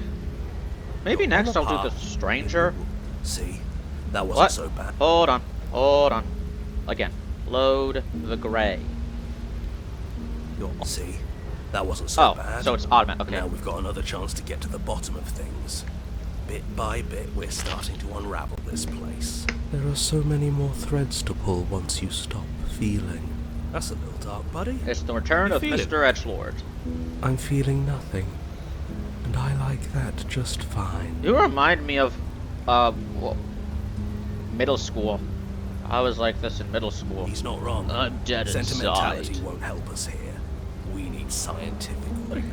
Maybe next I'll do the stranger. See? That wasn't What? so bad. Hold on. Again. Load the gray. See? That wasn't so Oh, bad. so it's automatic. Okay. Now we've got another chance to get to the bottom of things. Bit by bit, we're starting to unravel this place. There are so many more threads to pull once you stop feeling. That's a little dark, buddy. It's the return of feel it? Mr. Edgelord. I'm feeling nothing, and I like that just fine. You remind me of, middle school. I was like this in middle school. He's not wrong. I'm dead Sentimentality inside. won't help us here. We need scientific rigor.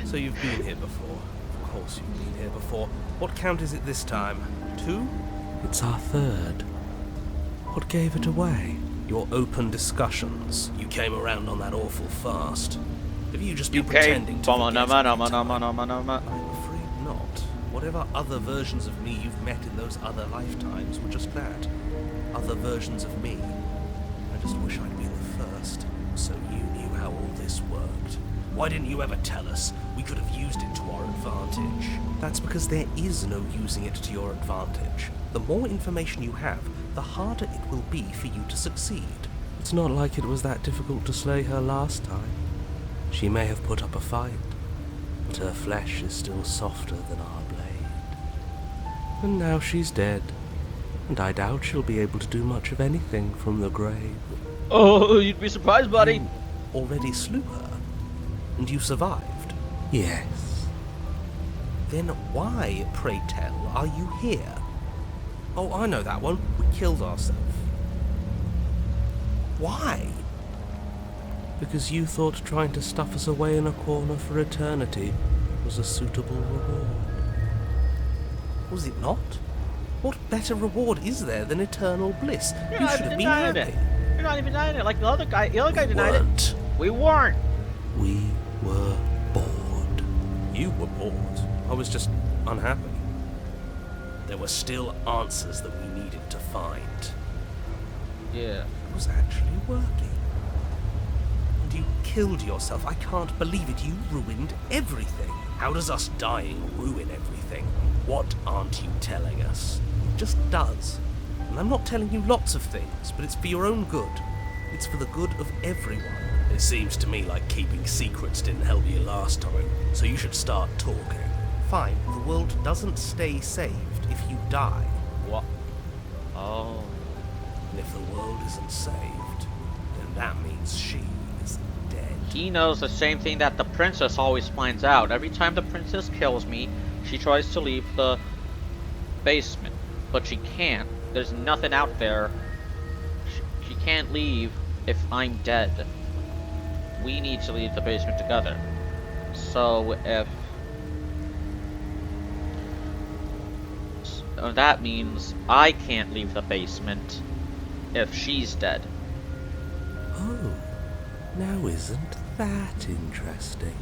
So you've been here before. Of course you've been here before. What count is it this time? 2? It's our 3rd. What gave it away? Your open discussions. You came around on that awful fast. Have you just been You pretending came. to forget every time? I'm I'm afraid not. Whatever other versions of me you've met in those other lifetimes were just that. Other versions of me. I just wish I'd been the first. So you knew how all this worked. Why didn't you ever tell us? We could have used it to our advantage. That's because there is no using it to your advantage. The more information you have, the harder it will be for you to succeed. It's not like it was that difficult to slay her last time. She may have put up a fight, but her flesh is still softer than our blade. And now she's dead, and I doubt she'll be able to do much of anything from the grave. Oh, you'd be surprised, buddy. You already slew her, and you survived. Yes. Then why, pray tell, are you here? Oh, I know that one. We killed ourselves. Why? Because you thought trying to stuff us away in a corner for eternity was a suitable reward. Was it not? What better reward is there than eternal bliss? You're You not should even have been denying happy. it. You're not even denying it. Like the other guy denied it. Weren't. We weren't. We were bored. You were bored. I was just unhappy. There were still answers that we needed to find. Yeah. It was actually working. And you killed yourself. I can't believe it. You ruined everything. How does us dying ruin everything? What aren't you telling us? It just does. And I'm not telling you lots of things, but it's for your own good. It's for the good of everyone. It seems to me like keeping secrets didn't help you last time, so you should start talking. Fine, the world doesn't stay saved if you die. What? Oh. And if the world isn't saved, then that means she is dead. He knows the same thing that the princess always finds out. Every time the princess kills me, she tries to leave the basement, but she can't. There's nothing out there. She can't leave if I'm dead. We need to leave the basement together. So if that means I can't leave the basement if she's dead. Oh, now isn't that interesting?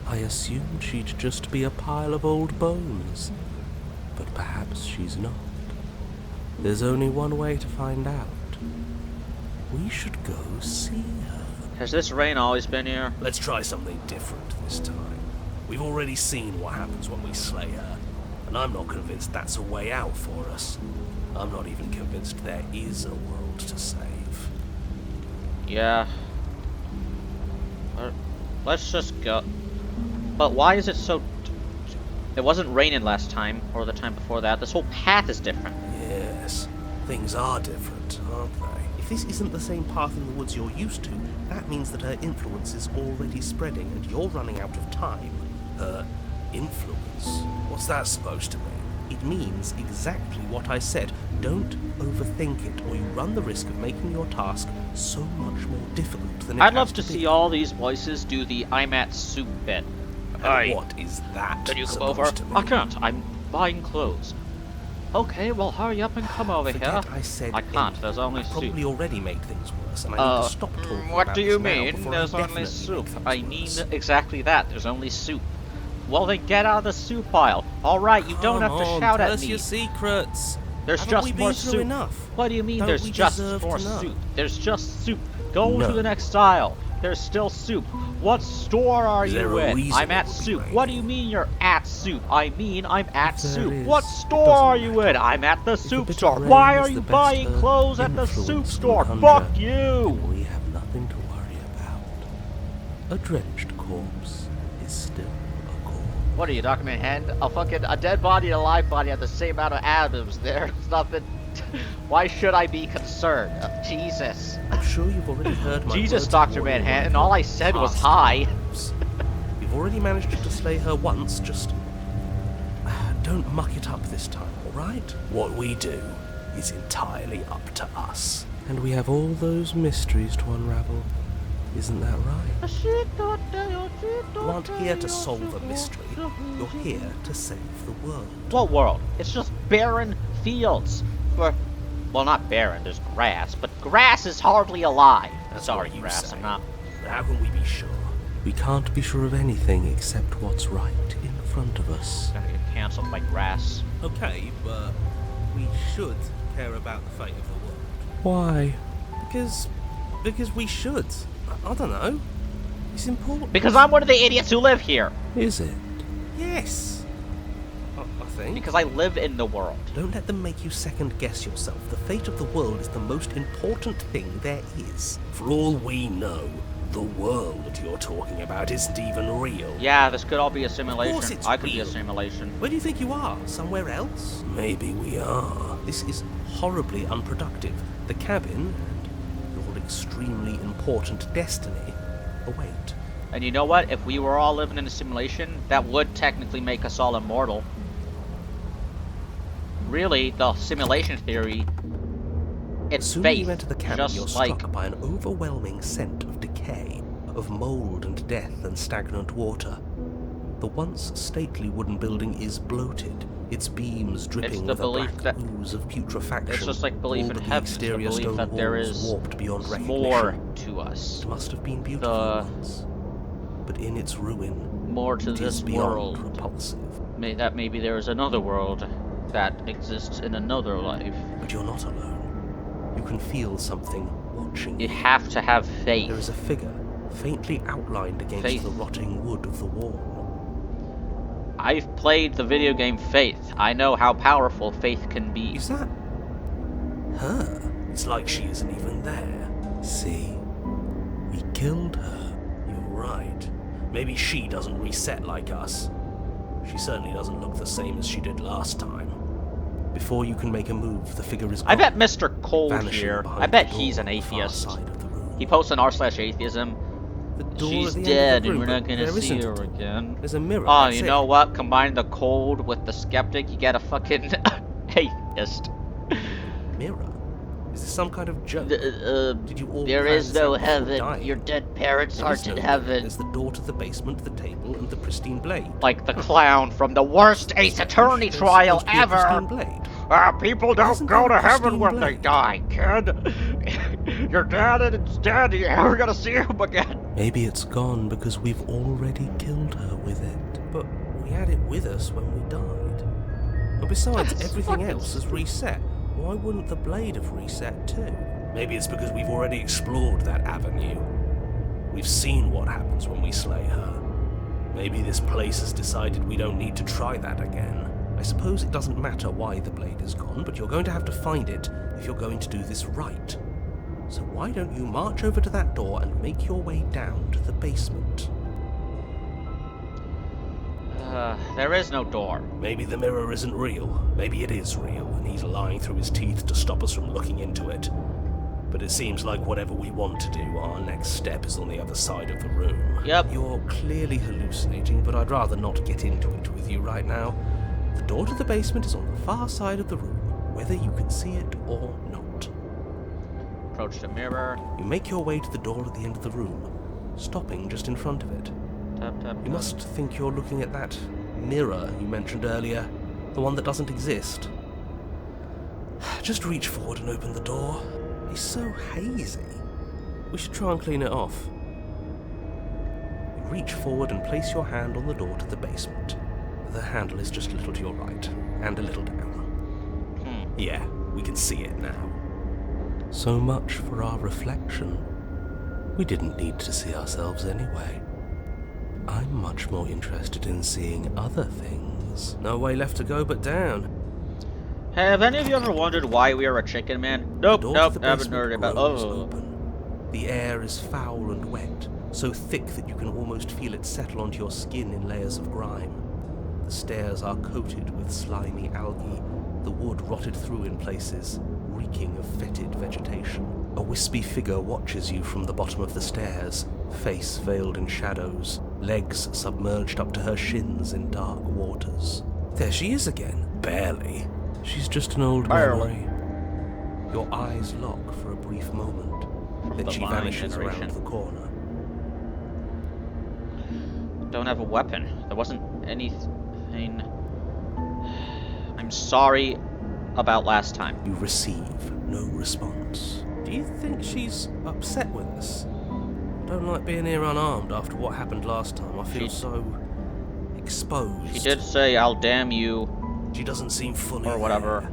I assumed she'd just be a pile of old bones. But perhaps she's not. There's only one way to find out. We should go see her. Has this rain always been here? Let's try something different this time. We've already seen what happens when we slay her. And I'm not convinced that's a way out for us. I'm not even convinced there is a world to save. Yeah. Let's just go. But why is it so... It wasn't raining last time, or the time before that. This whole path is different. Yes, things are different, aren't they? If this isn't the same path in the woods you're used to, that means that her influence is already spreading and you're running out of time. Her influence? What's that supposed to mean? It means exactly what I said. Don't overthink it, or you run the risk of making your task so much more difficult than it I'd has love to be. see all these voices do the I'm at soup bit. And what is that? Can you come supposed over? to mean? I can't. I'm buying clothes. Okay, well hurry up and come over Forget here. I said I can't. anything. There's only I soup. probably already made things worse, and I need to stop talking What about do this you now mean? before I There's only definitely soup. make things I mean worse. exactly that. There's only soup. Well, then get out of the soup pile. All right, you don't have to shout tell at us me. your secrets. There's Haven't just we more been through soup. enough? What do you mean Don't there's we just deserve more to know? soup? There's just soup. Go No. to the next aisle. There's still soup. What store are Is there you a in? reason I'm it at would be soup. raining? What do you mean you're at soup? I mean I'm at If there soup. is, What it store doesn't are you matter. in? I'm at the a soup bit of store. rain Why is are the you best buying her clothes at the soup influence can store? conjure, Fuck you! We have nothing to worry about. A drenched corpse is still a corpse. What are you, Dr. Manhattan? A dead body and a live body have the same amount of atoms. There's nothing... Why should I be concerned? Jesus. I'm sure you've already heard my Jesus, words of Dr. warning Manhattan, about all I said was past hi. lives. You've already managed to slay her once, just... don't muck it up this time, alright? What we do is entirely up to us. And we have all those mysteries to unravel. Isn't that right? You aren't here to solve a mystery. You're here to save the world. What world? It's just barren fields. Well, not barren, there's grass, but grass is hardly alive. That's Sorry, what you grass, say. I'm not... But how can we be sure? We can't be sure of anything except what's right in front of us. Gonna get cancelled by grass. Okay, but we should care about the fate of the world. Why? Because we should. I don't know. It's important. Because I'm one of the idiots who live here. Is it? Yes. I think. Because I live in the world. Don't let them make you second guess yourself. The fate of the world is the most important thing there is. For all we know, the world you're talking about isn't even real. Yeah, this could all be a simulation. it's I could be a real. simulation. Where do you think you are? Somewhere else? Maybe we are. This is horribly unproductive. The cabin and your extremely important destiny await. And you know what? If we were all living in a simulation, that would technically make us all immortal. Really, the simulation theory, it's As soon as faith, you enter the cabin, just you're like... struck by an overwhelming scent of decay, of mold and death and stagnant water. The once stately wooden building is bloated, its beams dripping the with a belief black that- ooze of putrefaction. It's just like belief all in but the heaven, it's the exterior belief stone that there walls is warped beyond recognition. more to us. It must have been beautiful once, but in its ruin, More to it this is beyond world. repulsive. Maybe there is another world that exists in another life. But you're not alone. You can feel something watching You have to have faith. There is a figure, faintly outlined against Faith. the rotting wood of the wall. I've played the video game Faith. I know how powerful faith can be. Is that her? It's like she isn't even there. See? We killed her. You're right. Maybe she doesn't reset like us. She certainly doesn't look the same as she did last time. Before you can make a move, the figure is gone. I bet Mr. Cold vanishing here, behind I bet the door he's an on the far atheist. side of the room. He posts on r/atheism. The door She's at the dead end of the and room, we're not but gonna there see isn't her a door. again. There's a mirror. Oh, that's you it. know what? Combine the cold with the skeptic, you get a fucking atheist. Mirror? Is this some kind of joke? Did you all There plan is this no out before heaven. dying? Your dead parents There aren't is no in mirror. heaven. There's the door to the basement, the table, and the pristine blade. Like the clown from the worst Ace Attorney There's trial supposed to be a ever. pristine blade. People don't Isn't go there to a heaven pristine when they blade? die, kid. Your dad and it's dead. You're never gonna see him again. Maybe it's gone because we've already killed her with it. But we had it with us when we died. And besides, That's everything fucking else has reset. Why wouldn't the blade have reset too? Maybe it's because we've already explored that avenue. We've seen what happens when we slay her. Maybe this place has decided we don't need to try that again. I suppose it doesn't matter why the blade is gone, but you're going to have to find it if you're going to do this right. So why don't you march over to that door and make your way down to the basement? There is no door. Maybe the mirror isn't real. Maybe it is real, and he's lying through his teeth to stop us from looking into it. But it seems like whatever we want to do, our next step is on the other side of the room. Yep. You're clearly hallucinating, but I'd rather not get into it with you right now. The door to the basement is on the far side of the room, whether you can see it or not. Approach the mirror. You make your way to the door at the end of the room, stopping just in front of it. Tap, tap, You tap. must think you're looking at that mirror you mentioned earlier, the one that doesn't exist. Just reach forward and open the door. It's so hazy. We should try and clean it off. You reach forward and place your hand on the door to the basement. The handle is just a little to your right, and a little down. Yeah, we can see it now. So much for our reflection. We didn't need to see ourselves anyway. I'm much more interested in seeing other things. No way left to go but down. Have any of you ever wondered why we are a chicken man? Nope, The door to nope, the haven't basement heard about. grows Oh, open. The air is foul and wet, so thick that you can almost feel it settle onto your skin in layers of grime. The stairs are coated with slimy algae, the wood rotted through in places, reeking of fetid vegetation. A wispy figure watches you from the bottom of the stairs, face veiled in shadows, legs submerged up to her shins in dark waters. There she is again. Barely. She's just an old Barely. memory. Your eyes lock for a brief moment, then the she mind vanishes generation. around the corner. don't have a weapon. There wasn't anything. I'm sorry about last time. You receive no response. Do you think she's upset with us? I don't like being here unarmed after what happened last time. I feel so exposed. She did say, "I'll damn you," She doesn't seem fully or whatever. there.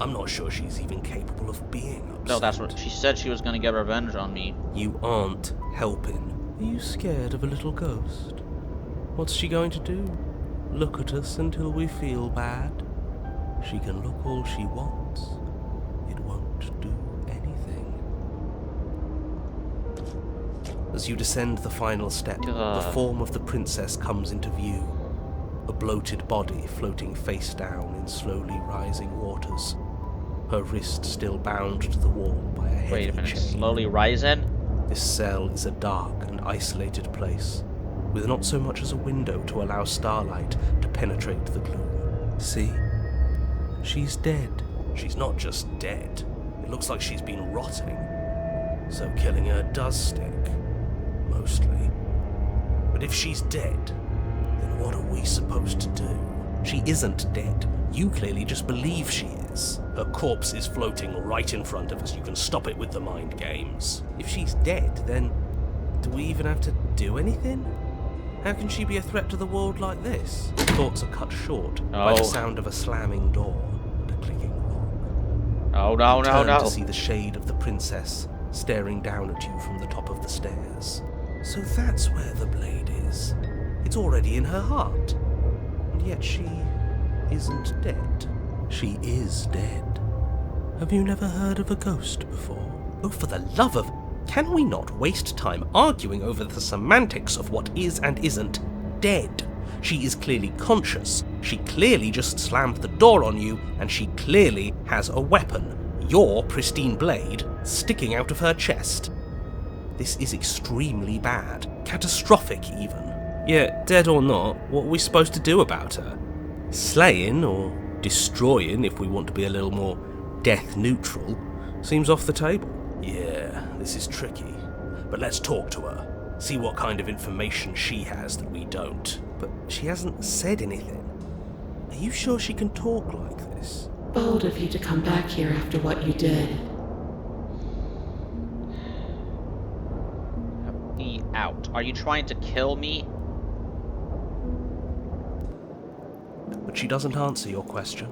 I'm not sure she's even capable of being upset. No, that's what she said. She was gonna get revenge on me. You aren't helping. Are you scared of a little ghost? What's she going to do? Look at us until we feel bad? She can look all she wants. It won't do anything. As you descend the final step, the form of the princess comes into view. A bloated body floating face down in slowly rising waters. Her wrist still bound to the wall by a heavy Wait a minute. chain. Slowly rising. This cell is a dark and isolated place, with not so much as a window to allow starlight to penetrate the gloom. See? She's dead. She's not just dead. It looks like she's been rotting. So killing her does stick. Mostly. But if she's dead, then what are we supposed to do? She isn't dead. You clearly just believe she is. Her corpse is floating right in front of us. You can stop it with the mind games. If she's dead, then do we even have to do anything? How can she be a threat to the world like this? Thoughts are cut short by the sound of a slamming door and a clicking lock. Oh no, You no, turn no. to see the shade of the princess staring down at you from the top of the stairs. So that's where the blade is. It's already in her heart. And yet she isn't dead. She is dead. Have you never heard of a ghost before? Oh, for the love of... Can we not waste time arguing over the semantics of what is and isn't dead? She is clearly conscious. She clearly just slammed the door on you, and she clearly has a weapon. Your pristine blade sticking out of her chest. This is extremely bad. Catastrophic, even. Yeah, dead or not, what are we supposed to do about her? Slaying, or destroying, if we want to be a little more death neutral, seems off the table. Yeah, this is tricky. But let's talk to her. See what kind of information she has that we don't. But she hasn't said anything. Are you sure she can talk like this? Bold of you to come back here after what you did. Help me out. Are you trying to kill me? But she doesn't answer your question.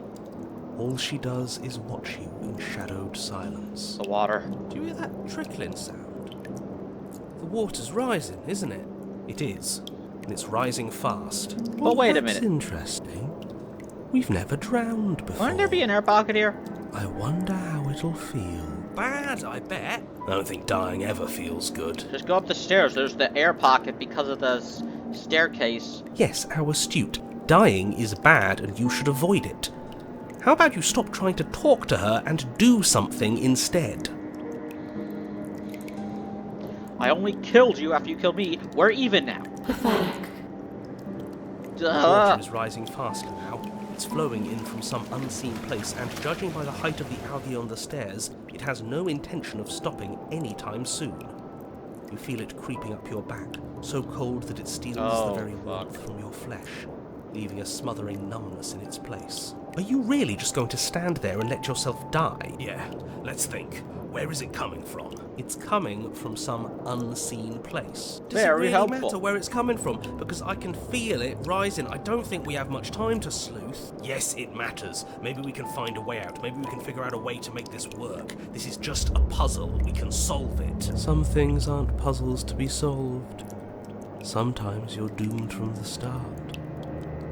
All she does is watch you in shadowed silence. The water. Do you hear that trickling sound? The water's rising, isn't it? It is, and it's rising fast. Well, wait a That's minute. interesting. We've never drowned before. Wouldn't there be an air pocket here? I wonder how it'll feel. Bad, I bet. I don't think dying ever feels good. Just go up the stairs. There's the air pocket because of the staircase. Yes, how astute. Dying is bad and you should avoid it. How about you stop trying to talk to her and do something instead? I only killed you after you killed me. We're even now. Pathetic. The water is rising faster now. It's flowing in from some unseen place, and judging by the height of the algae on the stairs, it has no intention of stopping anytime soon. You feel it creeping up your back, so cold that it steals the very warmth from your flesh, leaving a smothering numbness in its place. Are you really just going to stand there and let yourself die? Yeah, let's think. Where is it coming from? It's coming from some unseen place. Does Very it really helpful. matter where it's coming from? Because I can feel it rising. I don't think we have much time to sleuth. Yes, it matters. Maybe we can find a way out. Maybe we can figure out a way to make this work. This is just a puzzle. We can solve it. Some things aren't puzzles to be solved. Sometimes you're doomed from the start.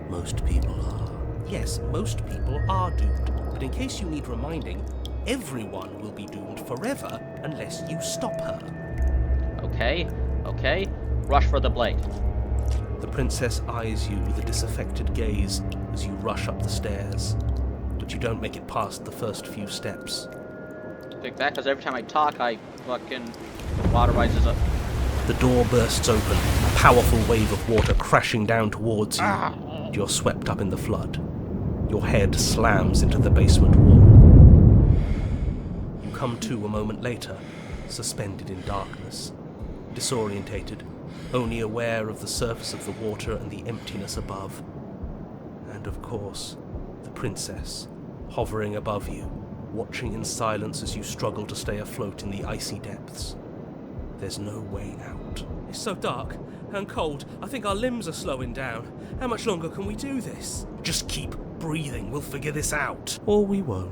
Most people are. Yes, most people are doomed. But in case you need reminding, everyone will be doomed forever unless you stop her. Okay. Rush for the blade. The princess eyes you with a disaffected gaze as you rush up the stairs, but you don't make it past the first few steps. Think back, because every time I talk, the water rises up. The door bursts open, a powerful wave of water crashing down towards you. And you're swept up in the flood. Your head slams into the basement wall. You come to a moment later, suspended in darkness, disorientated, only aware of the surface of the water and the emptiness above. And of course, the princess, hovering above you, watching in silence as you struggle to stay afloat in the icy depths. There's no way out. It's so dark and cold, I think our limbs are slowing down. How much longer can we do this? Just keep breathing, we'll figure this out. Or we won't.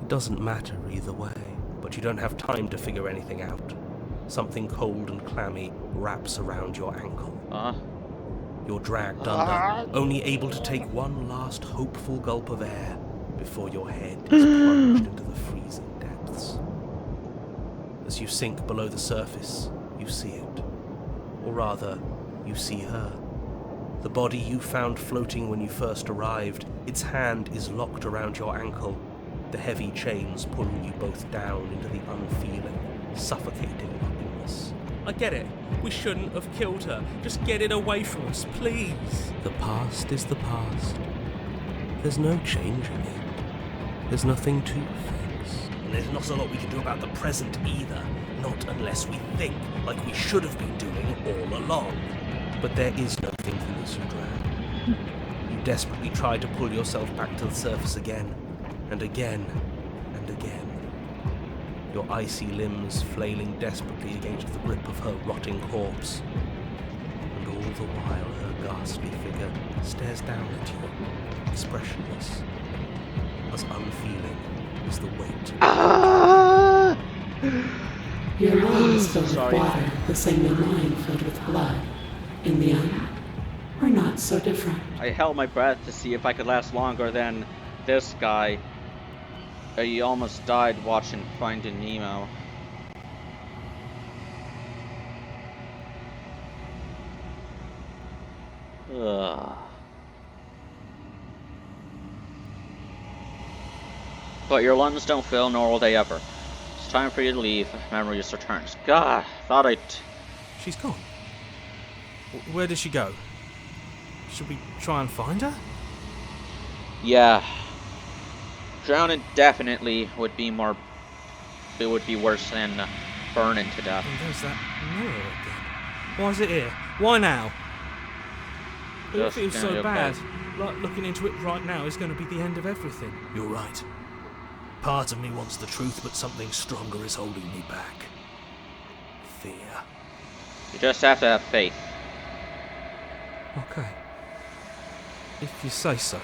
It doesn't matter either way. But you don't have time to figure anything out. Something cold and clammy wraps around your ankle. You're dragged under, only able to take one last hopeful gulp of air before your head is plunged into the freezing depths. As you sink below the surface, you see it. Or rather, you see her. The body you found floating when you first arrived, its hand is locked around your ankle, the heavy chains pulling you both down into the unfeeling, suffocating nothingness. I get it. We shouldn't have killed her. Just get it away from us, please. The past is the past. There's no changing it. There's nothing to fix. And there's not a lot we can do about the present either. Not unless we think like we should have been doing all along. But there is no thinking as you drown. You desperately try to pull yourself back to the surface again, and again, and again. Your icy limbs flailing desperately against the grip of her rotting corpse. And all the while her ghastly figure stares down at you, expressionless, as unfeeling as the weight. Your lungs filled with water, the same as mine filled with blood. In the end, we're not so different. I held my breath to see if I could last longer than this guy. He almost died watching Finding Nemo. Ugh. But your lungs don't fill, nor will they ever. It's time for you to leave. Memories returns. God, thought I'd... She's gone. Where did she go? Should we try and find her? Yeah. Drowning definitely would be more... It would be worse than burning to death. And there's that mirror again. Why is it here? Why now? It Just feels gonna so be okay. bad. Like looking into it right now is going to be the end of everything. You're right. Part of me wants the truth, but something stronger is holding me back. Fear. You just have to have faith. Okay. If you say so,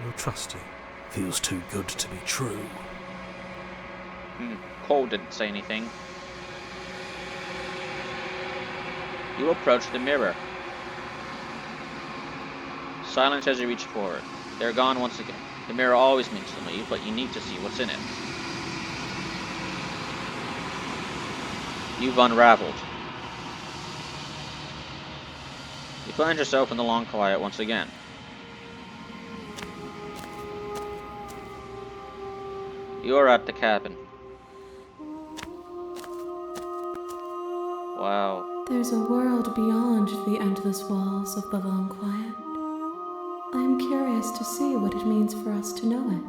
we'll trust you. Feels too good to be true. Cole didn't say anything. You approach the mirror. silence as you reach for it. They're gone once again. The mirror always makes them leave, but you need to see what's in it. You've unraveled. You find yourself in the long quiet once again. You are at the cabin. Wow. There's a world beyond the endless walls of the long quiet. I am curious to see what it means for us to know it.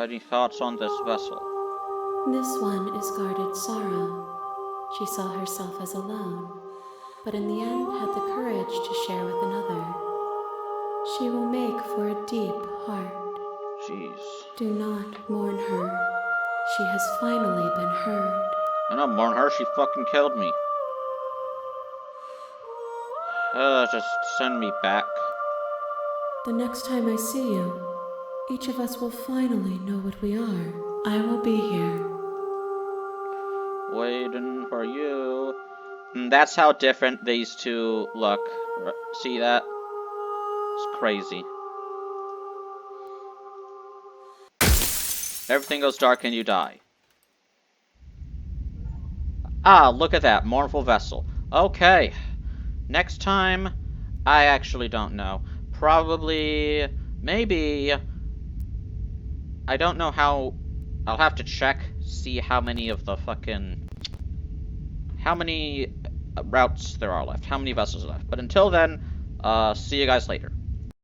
Any thoughts on this vessel? This one is guarded sorrow. She saw herself as alone, but in the end had the courage to share with another. She will make for a deep heart. Jeez. Do not mourn her. She has finally been heard. I'm not mourning her, she fucking killed me. Just send me back. The next time I see you, each of us will finally know what we are. I will be here. Waiting for you. And that's how different these two look. See that? It's crazy. Everything goes dark and you die. Ah, look at that. Mournful vessel. Okay. Next time, I actually don't know. Probably, maybe, I don't know how, I'll have to check, see how many of the fucking, how many routes there are left, how many vessels are left. But until then, see you guys later.